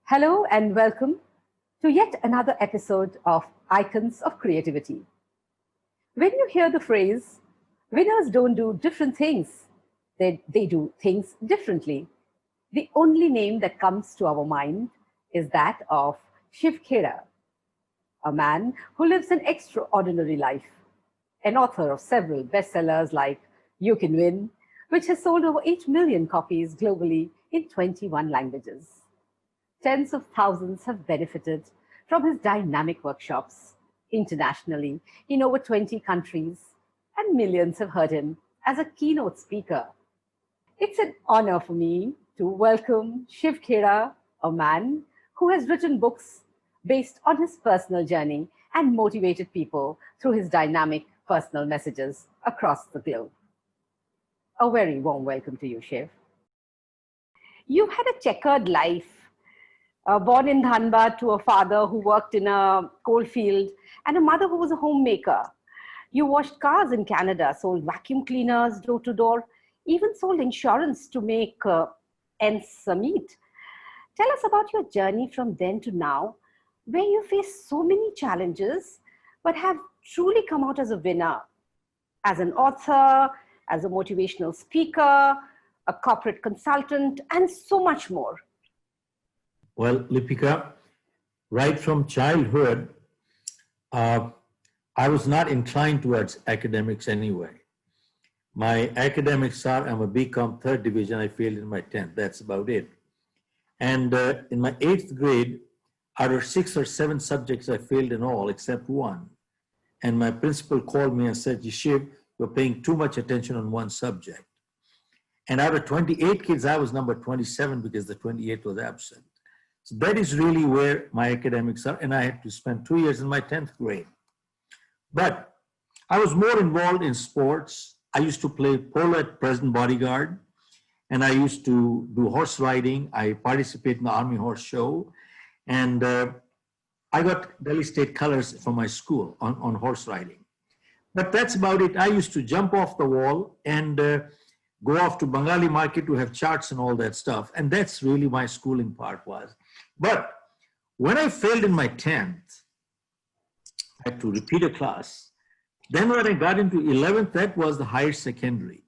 Hello and welcome to yet another episode of Icons of Creativity. When you hear the phrase, winners don't do different things, they do things differently, the only name that comes to our mind is that of Shiv Khera, a man who lives an extraordinary life, an author of several bestsellers like You Can Win, which has sold over 8 million copies globally in 21 languages. Tens of thousands have benefited from his dynamic workshops internationally in over 20 countries, and millions have heard him as a keynote speaker. It's an honor for me to welcome Shiv Khera, a man who has written books based on his personal journey and motivated people through his dynamic personal messages across the globe. A very warm welcome to you, Shiv. You've had a checkered life, born in Dhanbad to a father who worked in a coal field and a mother who was a homemaker. You washed cars in Canada, sold vacuum cleaners door to door, even sold insurance to make ends meet. Tell us about your journey from then to now, where you face so many challenges, but have truly come out as a winner, as an author, as a motivational speaker, a corporate consultant, and so much more. Well, Lipika, right from childhood, I was not inclined towards academics anyway. My academics are, I'm a BCom third division, I failed in my 10th, that's about it. And in my 8th grade, out of 6 or 7 subjects, I failed in all except one. And my principal called me and said, Shiv, you're paying too much attention on one subject. And out of 28 kids, I was number 27 because the 28th was absent. So that is really where my academics are, and I had to spend 2 years in my 10th grade. But I was more involved in sports. I used to play polo at President Bodyguard, and I used to do horse riding. I participated in the Army Horse Show, and I got Delhi State colors from my school on horse riding. But that's about it. I used to jump off the wall and go off to Bengali market to have charts and all that stuff. And that's really my schooling part was. But when I failed in my 10th, I had to repeat a class. Then when I got into 11th, that was the higher secondary.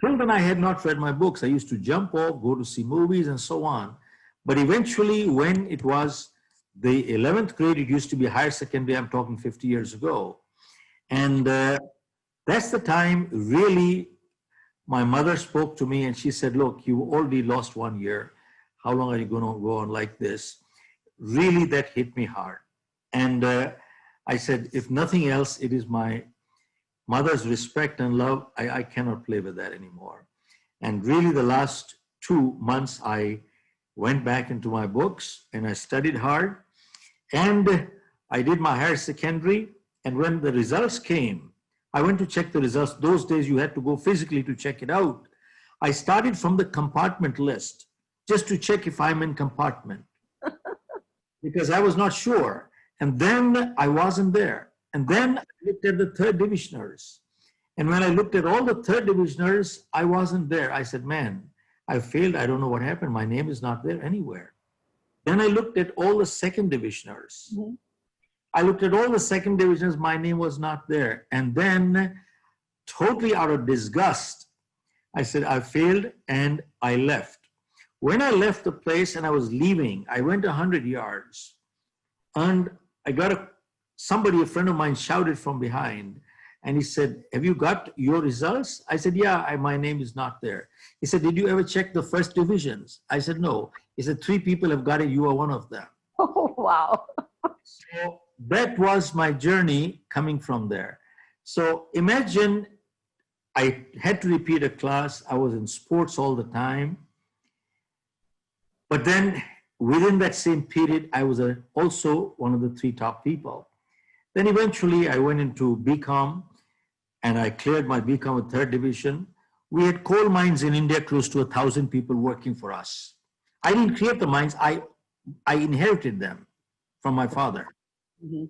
Till then, I had not read my books. I used to jump off, go to see movies and so on. But eventually, when it was the 11th grade, it used to be higher secondary, I'm talking 50 years ago. And that's the time really my mother spoke to me and she said, look, you already lost 1 year. How long are you going to go on like this? Really, that hit me hard. And I said, if nothing else, it is my mother's respect and love. I cannot play with that anymore. And really, the last 2 months, I went back into my books and I studied hard. And I did my higher secondary. And when the results came, I went to check the results. Those days, you had to go physically to check it out. I started from the compartment list, just to check if I'm in compartment, because I was not sure. And then I wasn't there. And then I looked at the third divisioners. And when I looked at all the third divisioners, I wasn't there. I said, man, I failed. I don't know what happened. My name is not there anywhere. Then I looked at all the second divisioners. Mm-hmm. I looked at all the second divisioners. My name was not there. And then totally out of disgust, I said, I failed and I left. When I left the place and I was leaving, I went 100 yards and I got a friend of mine shouted from behind and he said, have you got your results? I said, yeah, my name is not there. He said, did you ever check the first divisions? I said, no. He said, 3 people have got it. You are one of them. Oh, wow. So that was my journey coming from there. So imagine I had to repeat a class. I was in sports all the time. But then within that same period, I was also one of the 3 top people. Then eventually I went into BCom and I cleared my BCom with 3rd division. We had coal mines in India, close to 1,000 people working for us. I didn't create the mines, I inherited them from my father. Mm-hmm.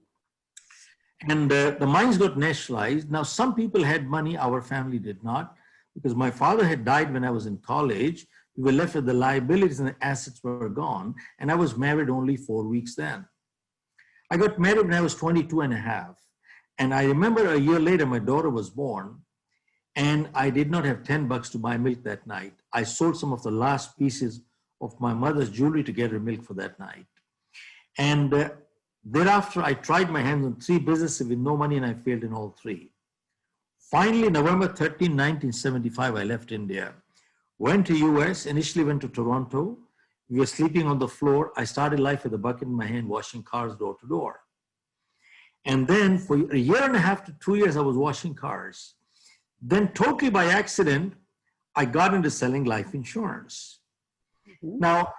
And the mines got nationalized. Now some people had money, our family did not, because my father had died when I was in college, We were left with the liabilities and the assets were gone. And I was married only 4 weeks then. I got married when I was 22 and a half. And I remember a year later, my daughter was born and I did not have $10 to buy milk that night. I sold some of the last pieces of my mother's jewelry to get her milk for that night. And thereafter, I tried my hands on 3 businesses with no money and I failed in all 3. Finally, November 13, 1975, I left India, went to US, initially went to Toronto. We were sleeping on the floor. I started life with a bucket in my hand, washing cars door to door. And then for a year and a half to 2 years, I was washing cars. Then totally by accident, I got into selling life insurance. Mm-hmm. Now,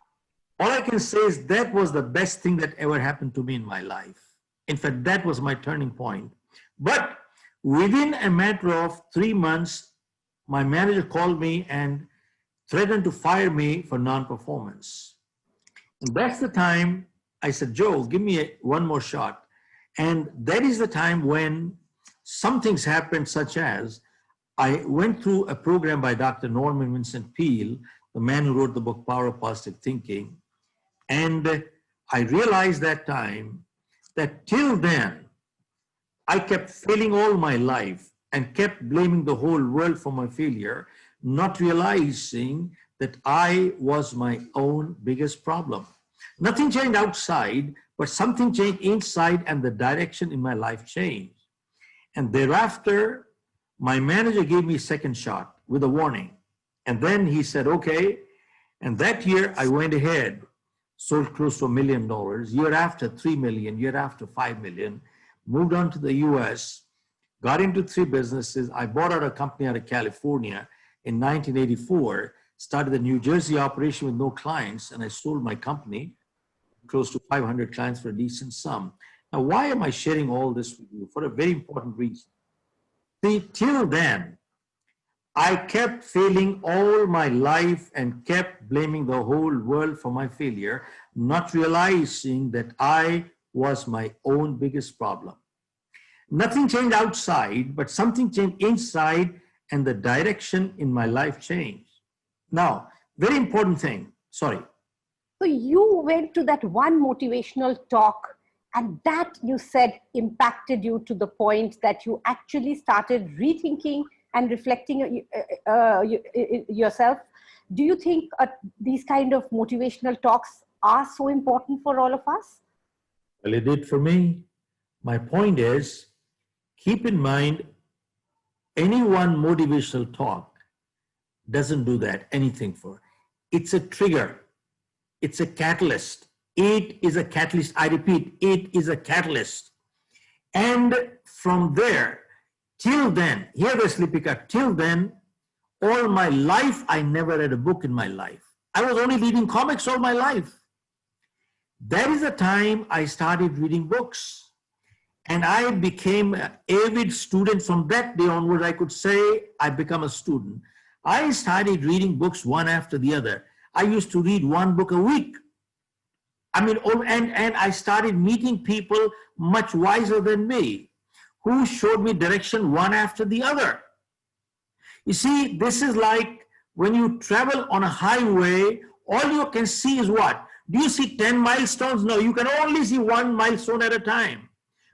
all I can say is that was the best thing that ever happened to me in my life. In fact, that was my turning point. But within a matter of 3 months, my manager called me and threatened to fire me for non-performance. And that's the time I said, Joe, give me one more shot. And that is the time when some things happened, such as I went through a program by Dr. Norman Vincent Peale, the man who wrote the book Power of Positive Thinking. And I realized that time that till then, I kept failing all my life and kept blaming the whole world for my failure, not realizing that I was my own biggest problem. Nothing changed outside, but something changed inside and the direction in my life changed. And thereafter, my manager gave me a second shot with a warning. And then he said, okay. And that year I went ahead, sold close to $1 million, year after 3 million, year after 5 million, moved on to the US, got into 3 businesses. I bought out a company out of California in 1984, started a New Jersey operation with no clients, and I sold my company, close to 500 clients for a decent sum. Now, why am I sharing all this with you? For a very important reason. See, till then, I kept failing all my life and kept blaming the whole world for my failure, not realizing that I was my own biggest problem. Nothing changed outside, but something changed inside and the direction in my life changed. Now, very important thing, sorry. So you went to that one motivational talk and that you said impacted you to the point that you actually started rethinking and reflecting yourself. Do you think these kind of motivational talks are so important for all of us? Well, it did for me. My point is, keep in mind, any one motivational talk doesn't do that, anything for. It's a trigger. It's a catalyst. It is a catalyst. I repeat, it is a catalyst. And from there, till then, here is Lipika, till then, all my life, I never read a book in my life. I was only reading comics all my life. That is the time I started reading books. And I became an avid student. From that day onward, I could say I become a student. I started reading books one after the other. I used to read one book a week. I mean, and I started meeting people much wiser than me, who showed me direction one after the other. You see, this is like when you travel on a highway, all you can see is what? Do you see 10 milestones? No, you can only see 1 milestone at a time.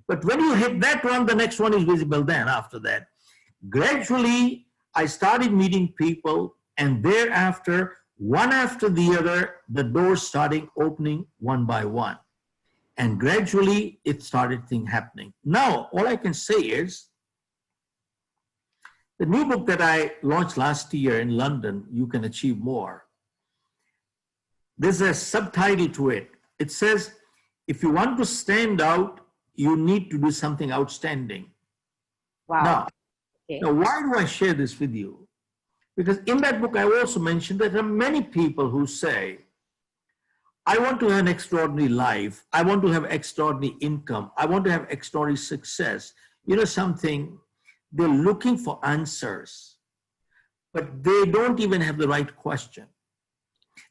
But when you hit that one, the next one is visible then after that. Gradually, I started meeting people, and thereafter, one after the other, the doors started opening one by one. And gradually, it started happening. Now, all I can say is, the new book that I launched last year in London, You Can Achieve More, there's a subtitle to it. It says, if you want to stand out, you need to do something outstanding. Wow. Now, why do I share this with you? Because in that book, I also mentioned that there are many people who say, I want to have an extraordinary life. I want to have extraordinary income. I want to have extraordinary success. You know something? They're looking for answers, but they don't even have the right question.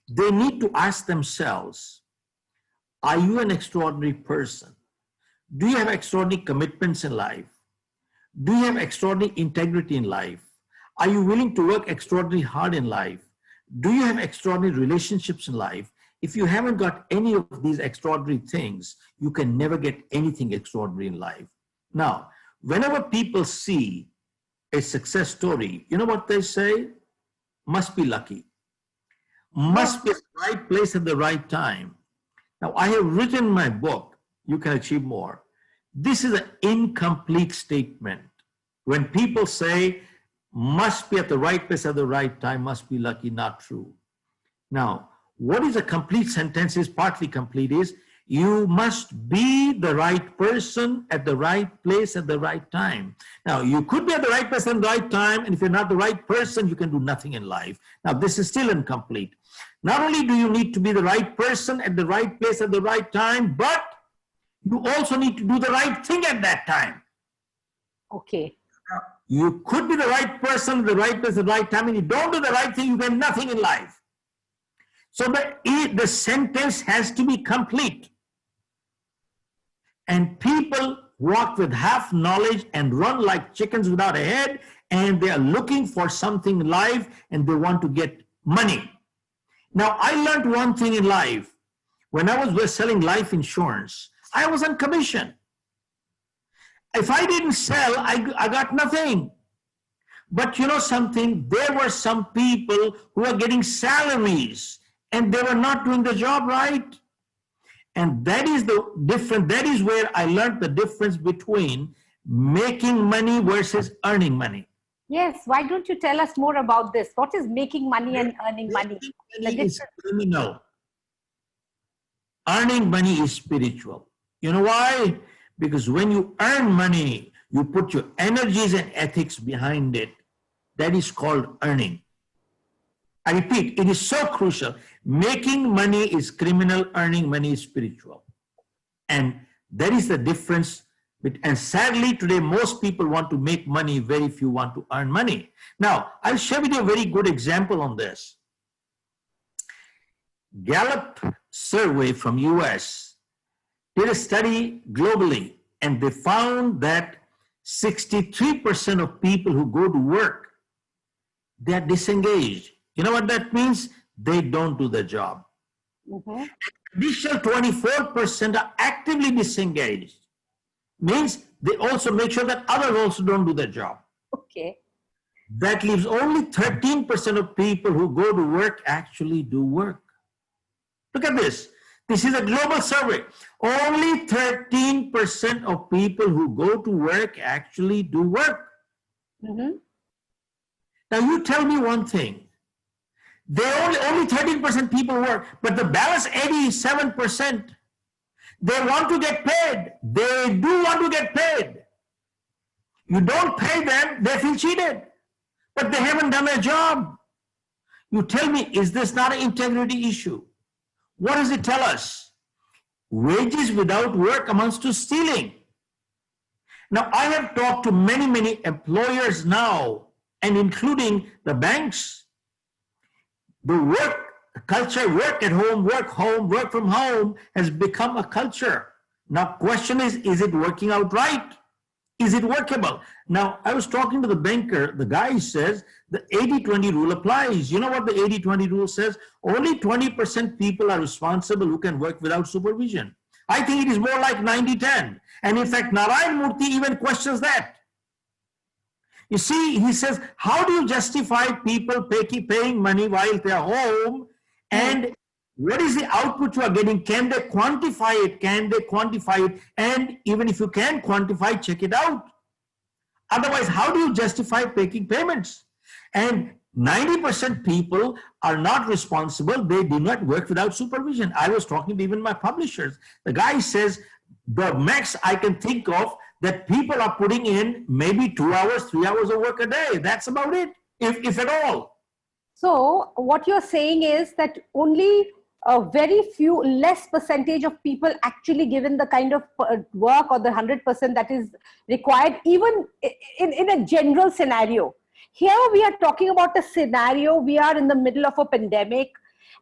They need to ask themselves, are you an extraordinary person? Do you have extraordinary commitments in life? Do you have extraordinary integrity in life? Are you willing to work extraordinarily hard in life? Do you have extraordinary relationships in life? If you haven't got any of these extraordinary things, you can never get anything extraordinary in life. Now, whenever people see a success story, you know what they say? Must be lucky. Must be at the right place at the right time. Now, I have written my book, You Can Achieve More. This is an incomplete statement. When people say, must be at the right place at the right time, must be lucky, not true. Now, what is a complete sentence is partly complete is, you must be the right person at the right place at the right time. Now, you could be at the right place at the right time, and if you're not the right person, you can do nothing in life. Now, this is still incomplete. Not only do you need to be the right person at the right place at the right time, but you also need to do the right thing at that time. Okay. You could be the right person at the right place at the right time, and you don't do the right thing, you get nothing in life. So the sentence has to be complete. And people walk with half knowledge and run like chickens without a head, and they are looking for something in life, and they want to get money. Now, I learned one thing in life. When I was selling life insurance, I was on commission. If I didn't sell, I got nothing. But you know something? There were some people who were getting salaries, and they were not doing the job right. And that is the difference. That is where I learned the difference between making money versus earning money. Yes, why don't you tell us more about this? What is making money and earning money? Money is criminal. Earning money is spiritual. You know why? Because when you earn money, you put your energies and ethics behind it. That is called earning. I repeat, it is so crucial. Making money is criminal, earning money is spiritual. And that is the difference. And sadly, today, most people want to make money, very few want to earn money. Now, I'll share with you a very good example on this. Gallup survey from US did a study globally, and they found that 63% of people who go to work, they are disengaged. You know what that means? They don't do the job. Additional 24% are actively disengaged. Means they also make sure that others also don't do the job. Okay. That leaves only 13% of people who go to work actually do work. Look at this. This is a global survey. Only 13% of people who go to work actually do work. Now you tell me one thing. They only 13% people work, but the balance 87%, they want to get paid. They do want to get paid. You don't pay them, they feel cheated, but they haven't done their job. You tell me, is this not an integrity issue? What does it tell us? Wages without work amounts to stealing. Now, I have talked to many employers now, and including the banks. The work culture, work at home, work from home has become a culture. Now, question is it working out right? Is it workable? Now, I was talking to the banker. The guy says the 80-20 rule applies. You know what the 80-20 rule says? Only 20% people are responsible who can work without supervision. I think it is more like 90-10. And in fact, Narayan Murthy even questions that. You see, he says, how do you justify people paying money while they are home? And what is the output you are getting? Can they quantify it? Can they quantify it? And even if you can quantify, check it out. Otherwise, how do you justify making payments? And 90% people are not responsible. They do not work without supervision. I was talking to even my publishers. The guy says, the max I can think of that people are putting in maybe 2 hours, 3 hours of work a day. That's about it, if at all. So what you're saying is that only a very few, less percentage of people actually given the kind of work or the 100% that is required, even in a general scenario. Here we are talking about a scenario, we are in the middle of a pandemic.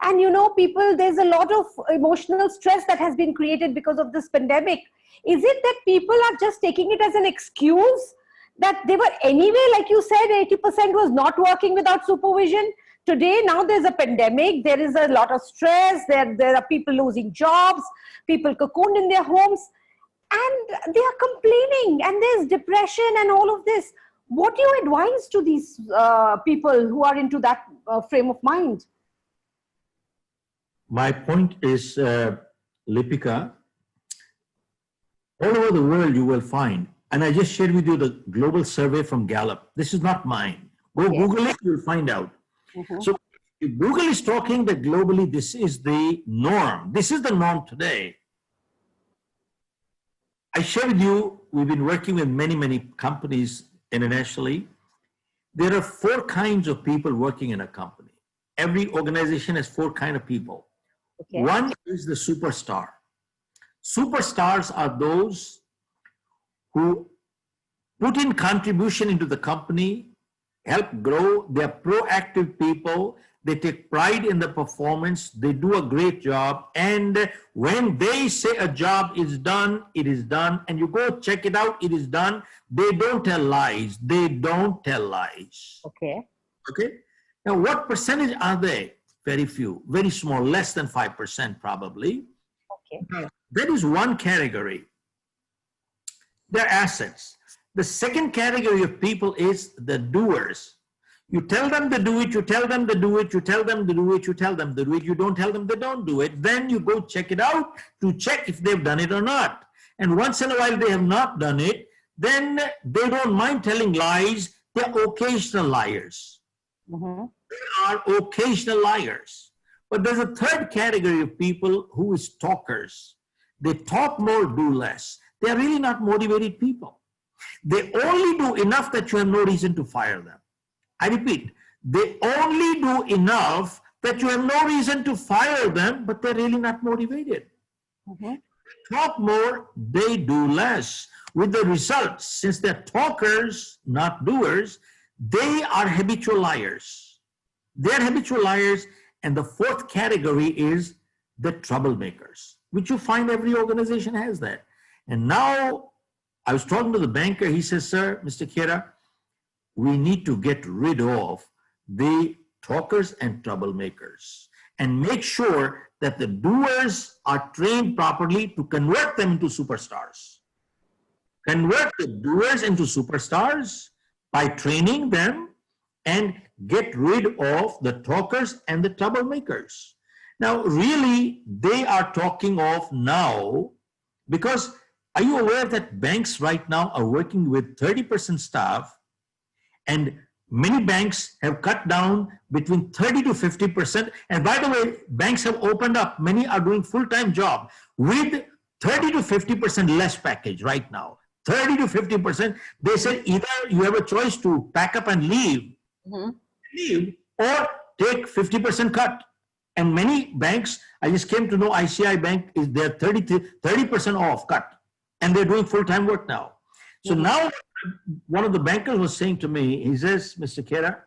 And you know, people, there's a lot of emotional stress that has been created because of this pandemic. Is it that people are just taking it as an excuse that they were anyway, like you said, 80% was not working without supervision? Today, now there's a pandemic, there is a lot of stress, there are people losing jobs, people cocooned in their homes, and they are complaining, and there's depression and all of this. What do you advise to these people who are into that frame of mind? My point is, Lipika, all over the world you will find, and I just shared with you the global survey from Gallup. This is not mine. Go Google it, you'll find out. So if Google is talking that globally this is the norm. This is the norm today. I share with you, we've been working with many, many companies internationally. There are 4 kinds of people working in a company. Every organization has 4 kinds of people. One is the superstar. Superstars are those who put in contribution into the company, help grow. They're proactive people. They take pride in the performance. They do a great job. And when they say a job is done, it is done. And you go check it out, it is done. They don't tell lies. They don't tell lies. Okay. Now, what percentage are they? Very few, very small, less than 5% probably. Okay. That is one category. They're assets. The second category of people is the doers. You tell them to do it, you tell them to do it, you tell them to do it, you tell them to do it, you don't tell them they don't do it. Then you go check it out to check if they've done it or not. And once in a while they have not done it, then they don't mind telling lies. They're occasional liars. They are occasional liars. But there's a third category of people who is talkers. They talk more, do less. They're really not motivated people. They only do enough that you have no reason to fire them. I repeat, they only do enough that you have no reason to fire them, but they're really not motivated. Talk more, they do less. With the results, since they're talkers, not doers, they are habitual liars. They're habitual liars. And the fourth category is the troublemakers, which you find every organization has that. And now I was talking to the banker. He says, sir, Mr. Khera, we need to get rid of the talkers and troublemakers and make sure that the doers are trained properly to convert them into superstars. Convert the doers into superstars by training them and get rid of the talkers and the troublemakers. Now, really, they are talking of now, because are you aware that banks right now are working with 30% staff, and many banks have cut down between 30 to 50%. And by the way, banks have opened up. Many are doing full-time job with 30 to 50% less package right now. 30 to 50%. They said either you have a choice to pack up and leave, or take 50% cut. And many banks, I just came to know ICI Bank is their 30% off cut, and they're doing full-time work now. So now one of the bankers was saying to me, he says, Mr. Khera,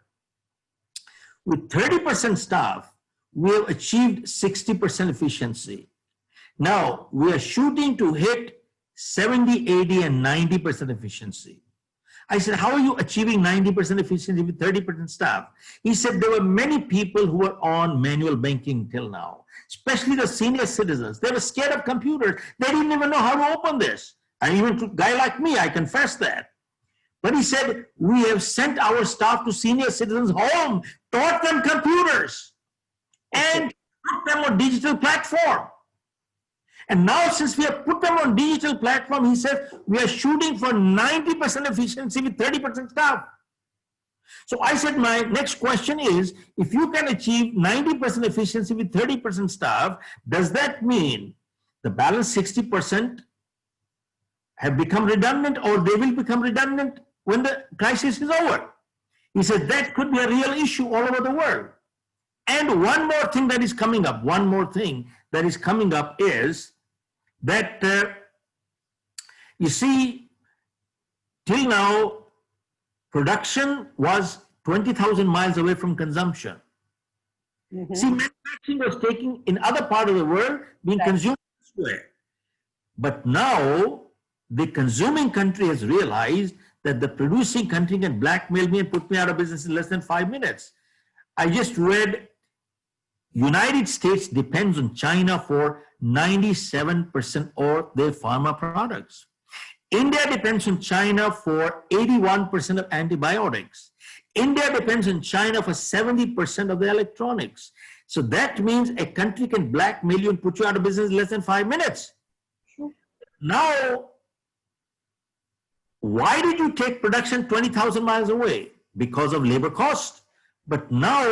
with 30% staff, we have achieved 60% efficiency. Now we are shooting to hit 70, 80, and 90% efficiency. I said, how are you achieving 90% efficiency with 30% staff? He said, there were many people who were on manual banking till now, especially the senior citizens. They were scared of computers. They didn't even know how to open this. And even to a guy like me, I confess that. But he said, we have sent our staff to senior citizens' home, taught them computers, and put them on digital platform. And now, since we have put them on digital platform, he says, we are shooting for 90% efficiency with 30% staff. So I said, my next question is, if you can achieve 90% efficiency with 30% staff, does that mean the balance 60% have become redundant, or they will become redundant when the crisis is over? He said, that could be a real issue all over the world. And one more thing that is coming up, is that, you see, till now, production was 20,000 miles away from consumption. See, manufacturing was taking in other part of the world, being consumed elsewhere. But now, the consuming country has realized that the producing country can blackmail me and put me out of business in less than 5 minutes. I just read United States depends on China for 97% of their pharma products. India depends on China for 81% of antibiotics. India depends on China for 70% of the electronics. So that means a country can blackmail you and put you out of business in less than 5 minutes. Now, why did you take production 20,000 miles away? Because of labor cost. But now,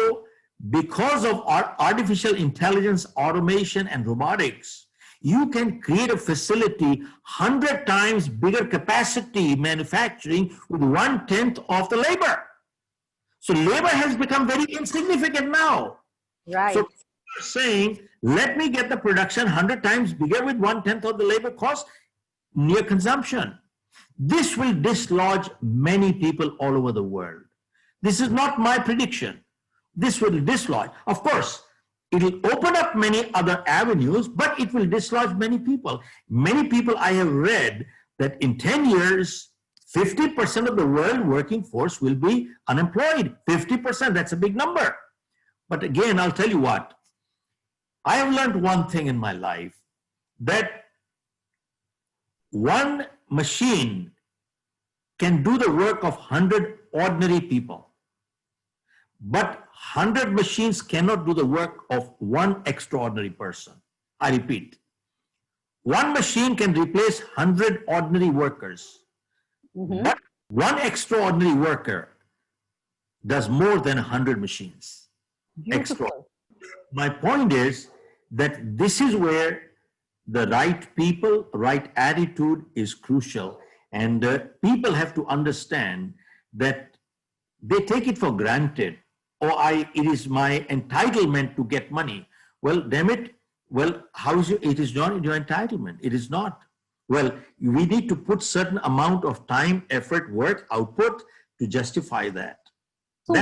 because of our artificial intelligence, automation, and robotics, you can create a facility 100 times bigger capacity manufacturing with 1/10 of the labor. So labor has become very insignificant now. Right. So you're saying, let me get the production 100 times bigger with 1/10 of the labor cost near consumption. This will dislodge many people all over the world. This is not my prediction. This will dislodge. Of course, it will open up many other avenues, but it will dislodge many people. Many people I have read that in 10 years, 50% of the world working force will be unemployed. 50%, that's a big number. But again, I'll tell you what, I have learned one thing in my life, that one machine can do the work of 100 ordinary people, but 100 machines cannot do the work of one extraordinary person. I repeat, one machine can replace 100 ordinary workers, but one extraordinary worker does more than 100 machines. Extra. My point is that this is where the right people, right attitude is crucial. And people have to understand that they take it for granted. It is my entitlement to get money. Well, damn it. Well, how is it is not your entitlement? It is not. Well, we need to put certain amount of time, effort, work, output to justify that. So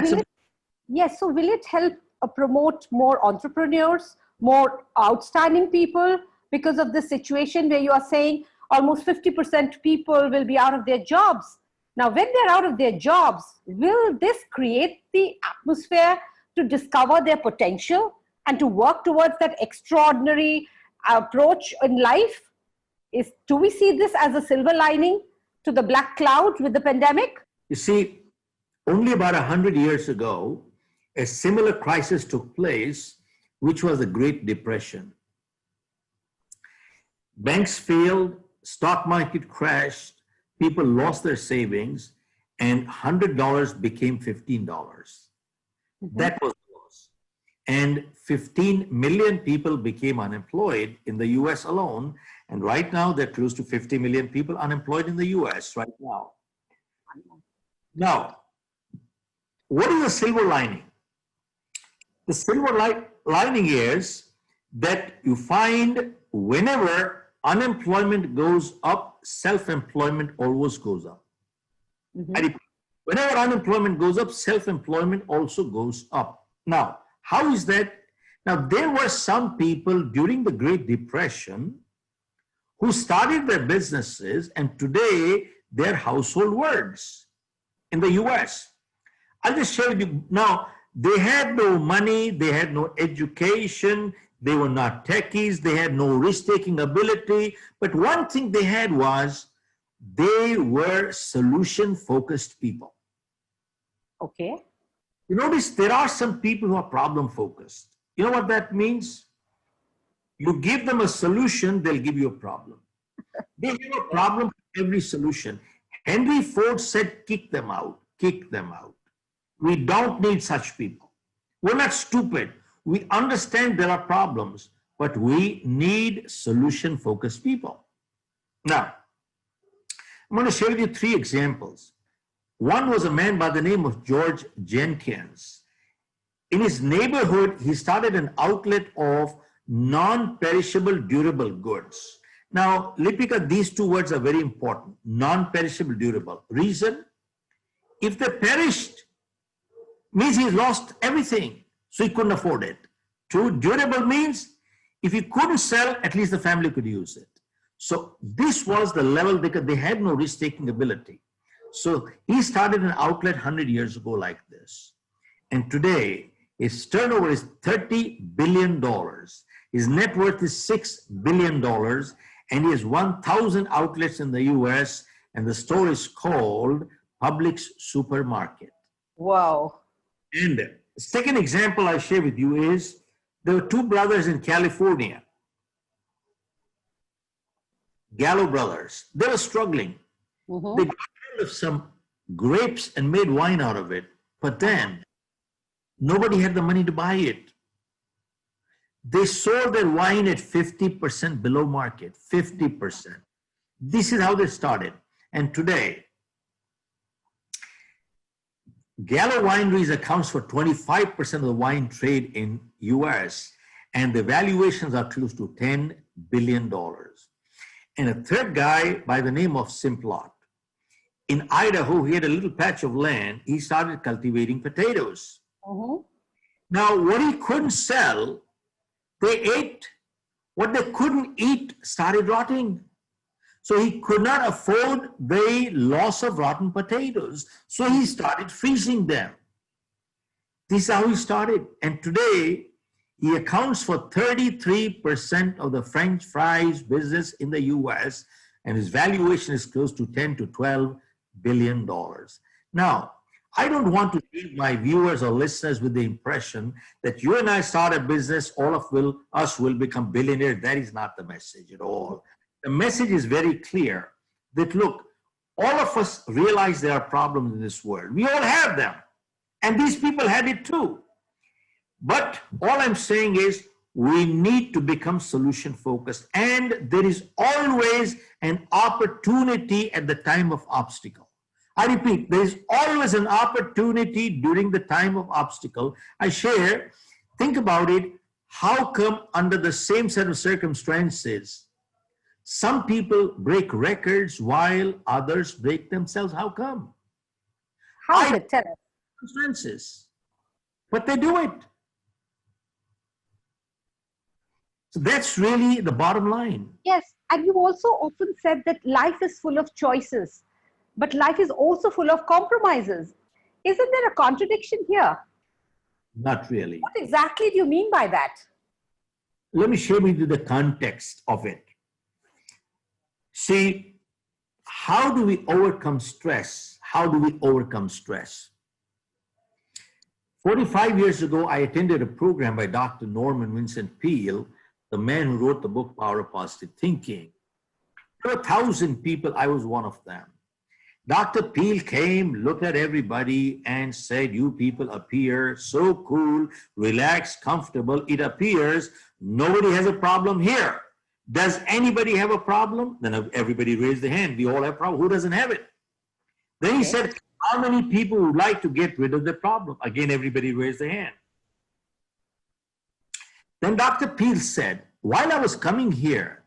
will it help promote more entrepreneurs, more outstanding people, because of the situation where you are saying almost 50% people will be out of their jobs? Now, when they're out of their jobs, will this create the atmosphere to discover their potential and to work towards that extraordinary approach in life? Do we see this as a silver lining to the black cloud with the pandemic? You see, only about 100 years ago, a similar crisis took place, which was the Great Depression. Banks failed, stock market crashed, people lost their savings, and $100 became $15. That was the loss. And 15 million people became unemployed in the US alone. And right now, there are close to 50 million people unemployed in the US right now. Now, what is the silver lining? The silver lining is that you find whenever unemployment goes up, self-employment always goes up. I repeat, whenever unemployment goes up, self-employment also goes up. Now, how is that? Now, there were some people during the Great Depression who started their businesses, and today they're household words in the US. I'll just share with you now. They had no money, they had no education, they were not techies, they had no risk-taking ability. But one thing they had was they were solution-focused people. Okay. You notice there are some people who are problem-focused. You know what that means? You give them a solution, they'll give you a problem. They have a problem for every solution. Henry Ford said, kick them out, kick them out. We don't need such people. We're not stupid. We understand there are problems, but we need solution-focused people. Now, I'm going to share with you 3 examples. One was a man by the name of George Jenkins. In his neighborhood, he started an outlet of non-perishable durable goods. Now, Lipika, these 2 words are very important. Non-perishable durable. Reason? If they perished, means he lost everything, so he couldn't afford it. 2, durable means if he couldn't sell, at least the family could use it. So this was the level, because they had no risk-taking ability. So he started an outlet 100 years ago like this. And today His turnover is $30 billion. His net worth is $6 billion. And he has 1,000 outlets in the US. And the store is called Publix Supermarket. Wow. And the second example I share with you is there were two brothers in California, Gallo brothers. They were struggling. They got rid of some grapes and made wine out of it, but then nobody had the money to buy it. They sold their wine at 50% below market, 50%. This is how they started. And today, Gallo Wineries accounts for 25% of the wine trade in US, and the valuations are close to $10 billion. And a third guy by the name of Simplot. In Idaho, he had a little patch of land. He started cultivating potatoes. Now, what he couldn't sell, they ate. What they couldn't eat started rotting. So he could not afford the loss of rotten potatoes. So he started freezing them. This is how he started. And today, he accounts for 33% of the French fries business in the US, and his valuation is close to $10 to $12 billion. Now, I don't want to leave my viewers or listeners with the impression that you and I start a business, all of us will become billionaires. That is not the message at all. The message is very clear that, look, all of us realize there are problems in this world. We all have them. And these people had it too. But all I'm saying is we need to become solution focused. And there is always an opportunity at the time of obstacle. I repeat, there is always an opportunity during the time of obstacle. I share, think about it, how come under the same set of circumstances, some people break records while others break themselves? How come? How is it? Tell us. Circumstances. But they do it. So that's really the bottom line. Yes, and you also often said that life is full of choices, but life is also full of compromises. Isn't there a contradiction here? Not really. What exactly do you mean by that? Let me share with you the context of it. See, how do we overcome stress? How do we overcome stress? 45 years ago, I attended a program by Dr. Norman Vincent Peale, the man who wrote the book Power of Positive Thinking. There were 1,000 people, I was one of them. Dr. Peale came, looked at everybody and said, you people appear so cool, relaxed, comfortable. It appears nobody has a problem here. Does anybody have a problem? Then everybody raised their hand. We all have a problem. Who doesn't have it? Then he said, how many people would like to get rid of the problem? Again, everybody raised their hand. Then Dr. Peale said, while I was coming here,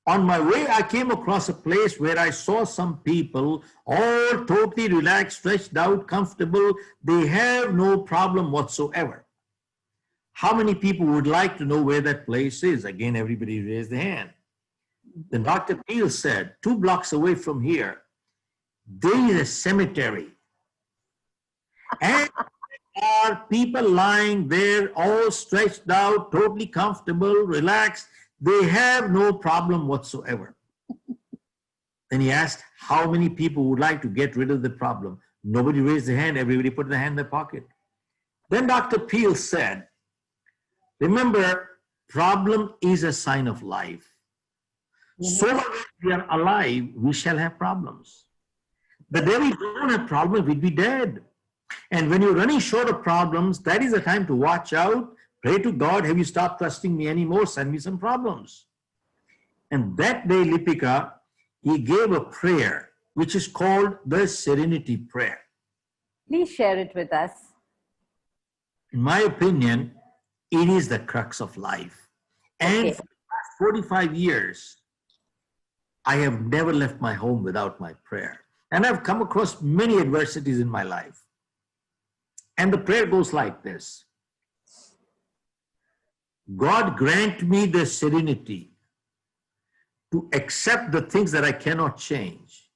on my way, I came across a place where I saw some people all totally relaxed, stretched out, comfortable. They have no problem whatsoever. How many people would like to know where that place is? Again, everybody raised their hand. Then Dr. Peale said, 2 blocks away from here, there is a cemetery. And there are people lying there, all stretched out, totally comfortable, relaxed. They have no problem whatsoever. Then he asked, how many people would like to get rid of the problem? Nobody raised their hand. Everybody put their hand in their pocket. Then Dr. Peale said, remember, problem is a sign of life. So long as we are alive, we shall have problems. But then we don't have problems, we'd be dead. And when you're running short of problems, that is the time to watch out, pray to God, have you stopped trusting me anymore? Send me some problems. And that day, Lipika, he gave a prayer, which is called the Serenity Prayer. Please share it with us. In my opinion, it is the crux of life. And for the last 45 years, I have never left my home without my prayer. And I've come across many adversities in my life. And the prayer goes like this. God grant me the serenity to accept the things that I cannot change,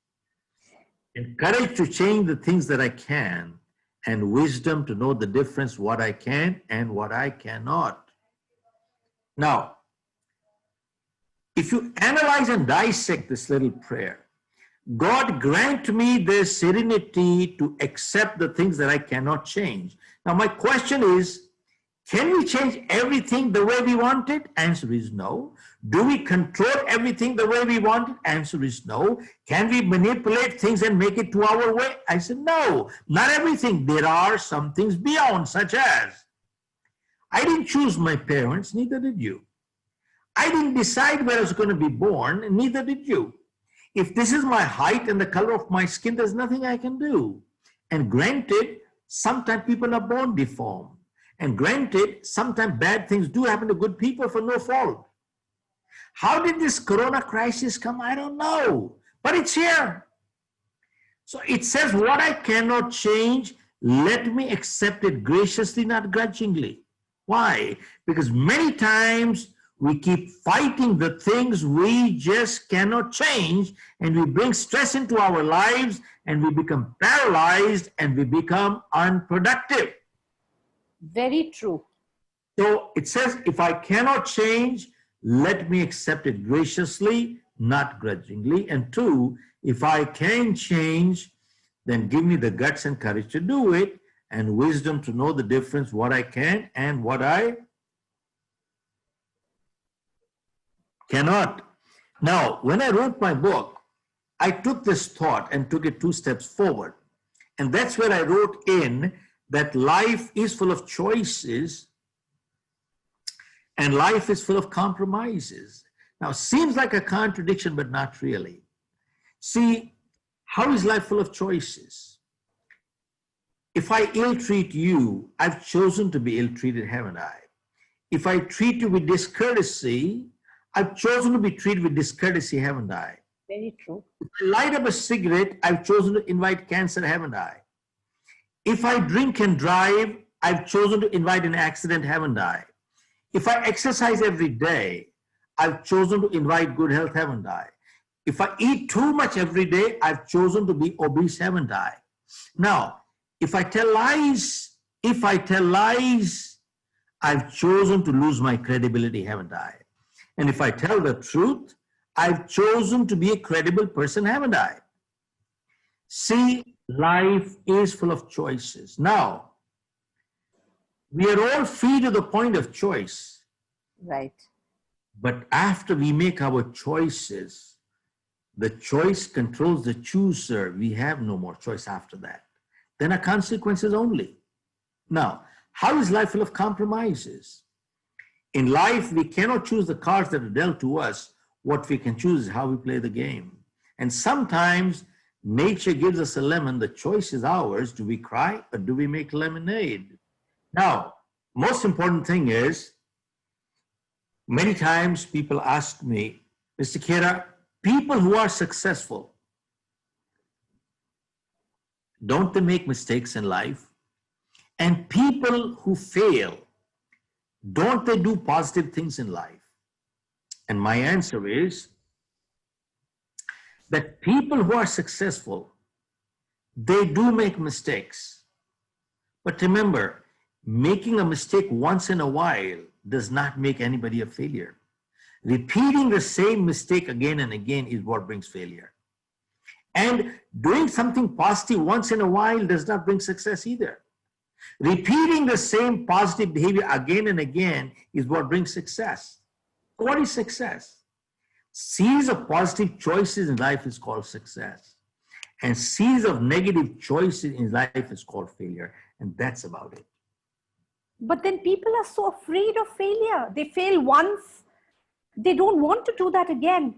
and courage to change the things that I can, and wisdom to know the difference what I can and what I cannot. Now, if you analyze and dissect this little prayer, God grant me the serenity to accept the things that I cannot change. Now, my question is, can we change everything the way we want it? Answer is no. Do we control everything the way we want it? Answer is no. Can we manipulate things and make it to our way? I said no, not everything. There are some things beyond, such as I didn't choose my parents, neither did you. I didn't decide where I was going to be born, and neither did you. If this is my height and the color of my skin, there's nothing I can do. And granted, sometimes people are born deformed. And granted, sometimes bad things do happen to good people for no fault. How did this corona crisis come? I don't know, but it's here. So it says, what I cannot change, let me accept it graciously, not grudgingly. Why? Because many times we keep fighting the things we just cannot change, and we bring stress into our lives, and we become paralyzed, and we become unproductive. Very true. So it says, if I cannot change, let me accept it graciously, not grudgingly. And two, if I can change, then give me the guts and courage to do it, and wisdom to know the difference, what I can and what I cannot. Now, when I wrote my book, I took this thought and took it 2 steps forward. And that's where I wrote in that life is full of choices and life is full of compromises. Now, seems like a contradiction, but not really. See, how is life full of choices? If I ill-treat you, I've chosen to be ill-treated, haven't I? If I treat you with discourtesy, I've chosen to be treated with discourtesy, haven't I? Very true. If I light up a cigarette, I've chosen to invite cancer, haven't I? If I drink and drive, I've chosen to invite an accident, haven't I? If I exercise every day, I've chosen to invite good health, haven't I? If I eat too much every day, I've chosen to be obese, haven't I? Now, if I tell lies, I've chosen to lose my credibility, haven't I? And if I tell the truth, I've chosen to be a credible person, haven't I? See, life is full of choices. Now, we are all free to the point of choice. Right. But after we make our choices, the choice controls the chooser. We have no more choice after that. Then are consequences only. Now, how is life full of compromises? In life, we cannot choose the cards that are dealt to us. What we can choose is how we play the game. And sometimes nature gives us a lemon. The choice is ours. Do we cry or do we make lemonade? Now, most important thing is, many times people ask me, Mr. Khera, people who are successful, don't they make mistakes in life? And people who fail, don't they do positive things in life? And my answer is that people who are successful, they do make mistakes. But remember, making a mistake once in a while does not make anybody a failure. Repeating the same mistake again and again is what brings failure. And doing something positive once in a while does not bring success either. Repeating the same positive behavior again and again is what brings success. What is success? Series of positive choices in life is called success. And series of negative choices in life is called failure. And that's about it. But then people are so afraid of failure. They fail once. They don't want to do that again.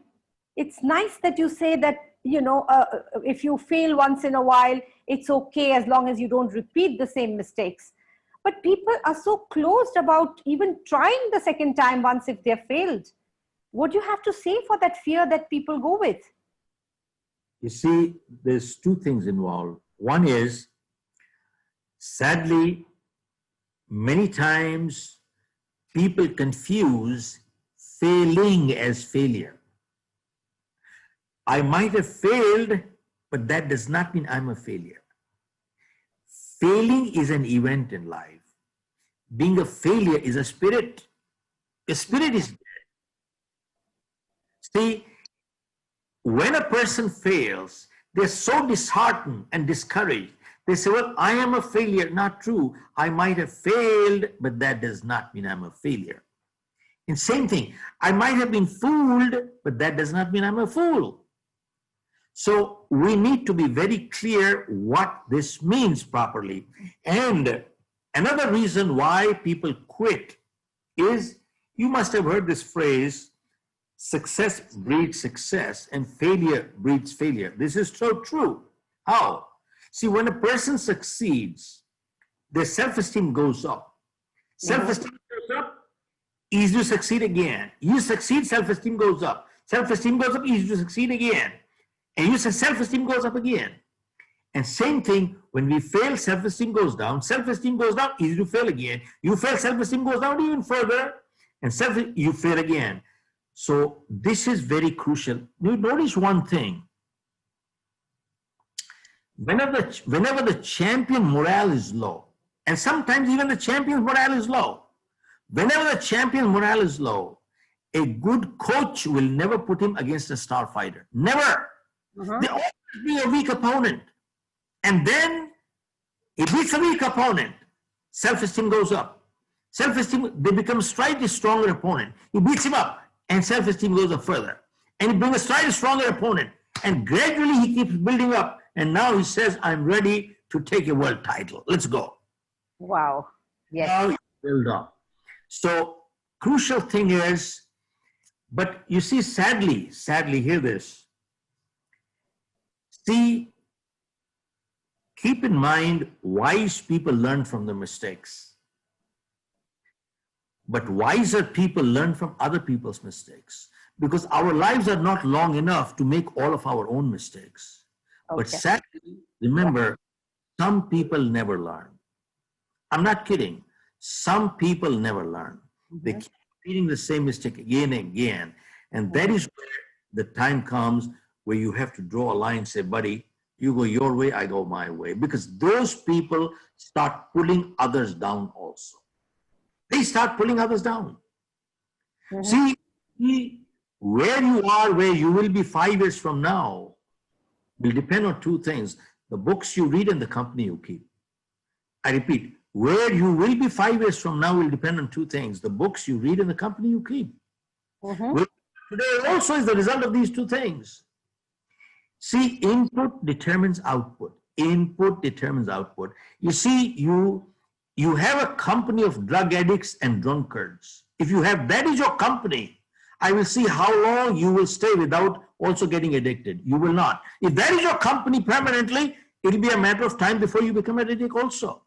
It's nice that you say that, if you fail once in a while, it's okay as long as you don't repeat the same mistakes. But people are so closed about even trying the second time once if they've failed. What do you have to say for that fear that people go with? You see, there's 2 things involved. One is, sadly, many times people confuse failing as failure. I might have failed, but that does not mean I'm a failure. failing is an event in life. Being a failure is a spirit. A spirit is dead. See, when a person fails, they're so disheartened and discouraged. They say, well, I am a failure. Not true. I might have failed, but that does not mean I'm a failure. And same thing, I might have been fooled, but that does not mean I'm a fool. So we need to be very clear what this means properly. And another reason why people quit is, you must have heard this phrase, success breeds success and failure breeds failure. This is so true. How? See, when a person succeeds, their self-esteem goes up. Self-esteem goes up, easy to succeed again. You succeed, self-esteem goes up. Self-esteem goes up, easy to succeed again. And you say self-esteem goes up again. And same thing, when we fail, self-esteem goes down, easy to fail again. You fail, self-esteem goes down even further, and you fail again. So this is very crucial. You notice one thing. Whenever the champion morale is low, and sometimes even the champion's morale is low, whenever the champion's morale is low, a good coach will never put him against a star fighter. Never. They always be a weak opponent. And then he beats a weak opponent. Self-esteem goes up. Self-esteem, they become a slightly stronger opponent. He beats him up and self-esteem goes up further. And he brings a slightly stronger opponent. And gradually he keeps building up. And now he says, I'm ready to take a world title. Let's go. Wow. Yes. Now you build up. So crucial thing is, but you see, sadly, hear this. See, keep in mind, wise people learn from their mistakes. But wiser people learn from other people's mistakes, because our lives are not long enough to make all of our own mistakes. Okay. But sadly, remember, some people never learn. I'm not kidding. Some people never learn. They keep repeating the same mistake again and again. And that is where the time comes where you have to draw a line and say, buddy, you go your way, I go my way. Because those people start pulling others down also. They start pulling others down. See, where you are, where you will be 5 years from now, will depend on two things: the books you read and the company you keep. I repeat, where you will be 5 years from now will depend on two things: the books you read and the company you keep. Well, today also is the result of these two things. See, input determines output. Input determines output. You see, you have a company of drug addicts and drunkards. If you have that is your company, I will see how long you will stay without also getting addicted. You will not. If that is your company permanently, it will be a matter of time before you become an addict also.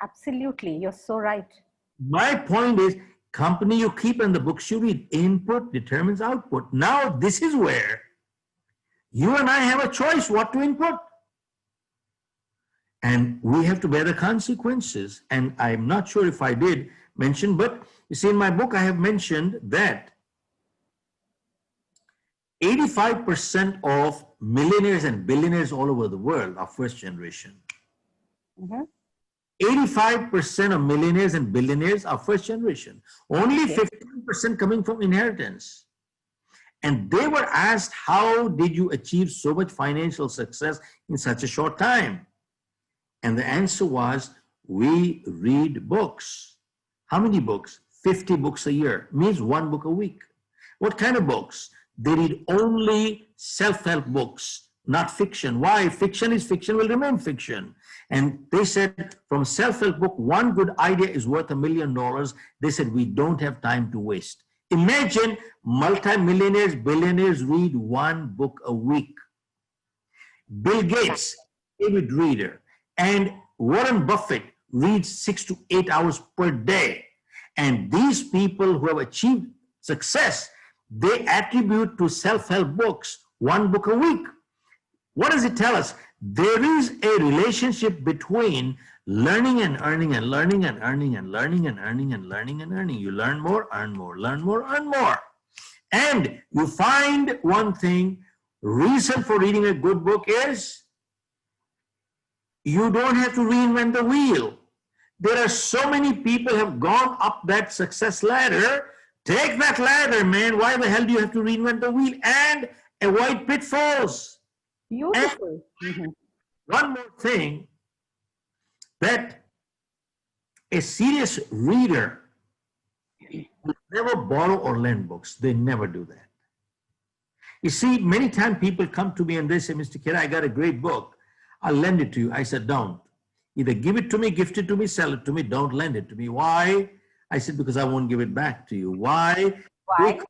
Absolutely. You're so right. My point is, company you keep and the books you read. Input determines output. Now, this is where you and I have a choice what to input. And we have to bear the consequences. And I'm not sure if I did mention, but you see, in my book, I have mentioned that 85% of millionaires and billionaires all over the world are first generation. 85% of millionaires and billionaires are first generation. Only 15% coming from inheritance. And they were asked, how did you achieve so much financial success in such a short time? And the answer was, we read books. How many books? 50 books a year, means 1 book a week. What kind of books? They read only self-help books, not fiction. Why? Fiction is fiction, will remain fiction. And they said, from self-help book, one good idea is worth $1 million. They said, we don't have time to waste. Imagine multimillionaires, billionaires read 1 book a week. Bill Gates, avid reader, and Warren Buffett reads 6 to 8 hours per day. And these people who have achieved success, they attribute to self-help books 1 book a week. What does it tell us? There is a relationship between learning and earning and learning and earning and learning and earning and learning and earning. You learn more, earn more, learn more, earn more. And you find one thing, reason for reading a good book is You don't have to reinvent the wheel. There are so many people have gone up that success ladder. Take that ladder, man. Why the hell do you have to reinvent the wheel and avoid pitfalls? And Beautiful. Mhm. one more thing, that a serious reader will never borrow or lend books. They never do that. You see, many times people come to me and they say, Mr. Khera, I got a great book. I'll lend it to you. I said, don't. Either give it to me, gift it to me, sell it to me. Don't lend it to me. Why? I said, because I won't give it back to you. Why? Why? Because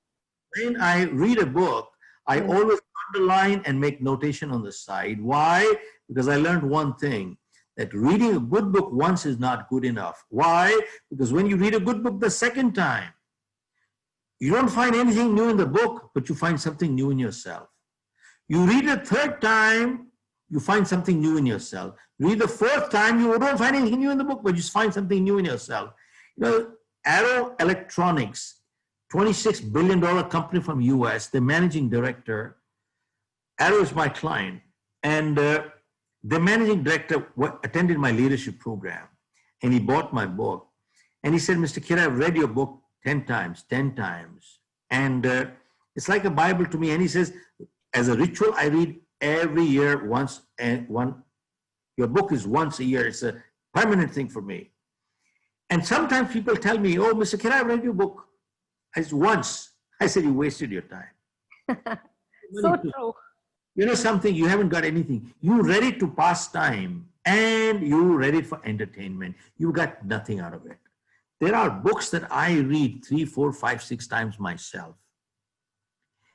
when I read a book, I always underline and make notation on the side. Why? Because I learned one thing, that reading a good book once is not good enough. Why? Because when you read a good book the second time, you don't find anything new in the book, but you find something new in yourself. You read a third time, you find something new in yourself. Read the fourth time, you don't find anything new in the book, but you find something new in yourself. You know, Arrow Electronics, $26 billion company from US, the managing director, Arrow is my client, and the managing director attended my leadership program, and he bought my book, and he said, Mr. Khera, I've read your book 10 times, and it's like a Bible to me. And he says, as a ritual, I read every year once, and your book is once a year. It's a permanent thing for me. And sometimes people tell me, oh, Mr. Khera, I read your book. I said, once. I said, you wasted your time. So true. You know something, you haven't got anything. You read it to pass time and you read it for entertainment. You got nothing out of it. There are books that I read 3, 4, 5, 6 times myself.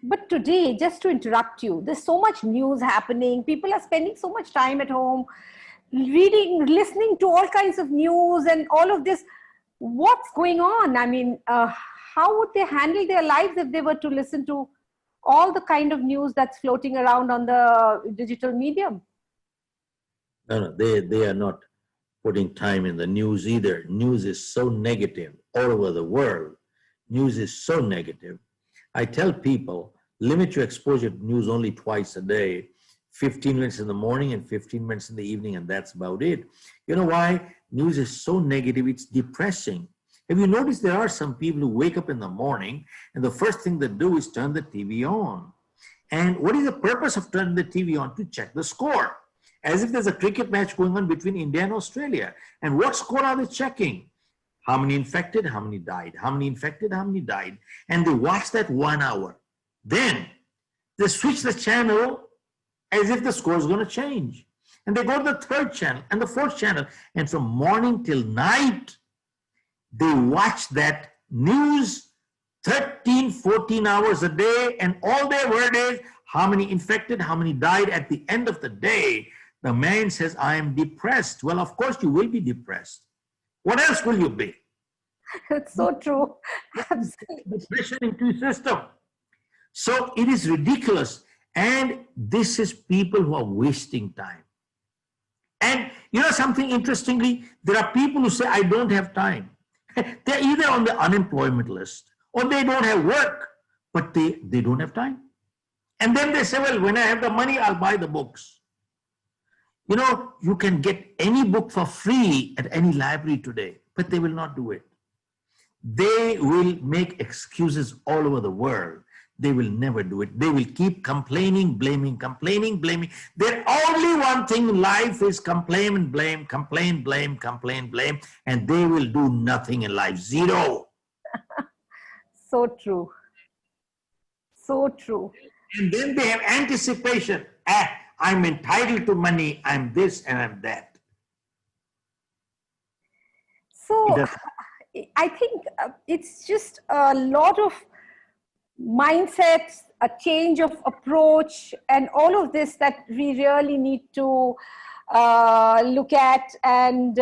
But today, just to interrupt you, there's so much news happening. People are spending so much time at home, reading, listening to all kinds of news and all of this. What's going on? I mean, how would they handle their lives if they were to listen to all the kind of news that's floating around on the digital medium? No, they are not putting time in the news either. News is so negative all over the world. News is so negative. I tell people, limit your exposure to news only twice a day, 15 minutes in the morning and 15 minutes in the evening, and that's about it. You know why? News is so negative, it's depressing. Have you noticed there are some people who wake up in the morning and the first thing they do is turn the TV on? And what is the purpose of turning the TV on? To check the score. As if there's a cricket match going on between India and Australia. And what score are they checking? How many infected, how many died? How many infected, how many died? And they watch that 1 hour. Then they switch the channel as if the score is going to change. And they go to the third channel and the fourth channel. And from morning till night, they watch that news 13, 14 hours a day, and all their word is how many infected, how many died. At the end of the day, the man says, I am depressed. Well, of course you will be depressed. What else will you be? It's so true. Absolutely. Depression into your system. So it is ridiculous. And this is people who are wasting time. And you know something interestingly, there are people who say, I don't have time. They're either on the unemployment list or they don't have work, but they don't have time. And then they say, well, when I have the money, I'll buy the books. You know, you can get any book for free at any library today, but they will not do it. They will make excuses all over the world. They will never do it. They will keep complaining, blaming, complaining, blaming. Their only one thing in life is complain and blame, complain, blame, complain, blame, and they will do nothing in life. Zero. So true. So true. And then they have anticipation. I'm entitled to money. I'm this and I'm that. So I think it's just a lot of mindsets, a change of approach, and all of this that we really need to look at and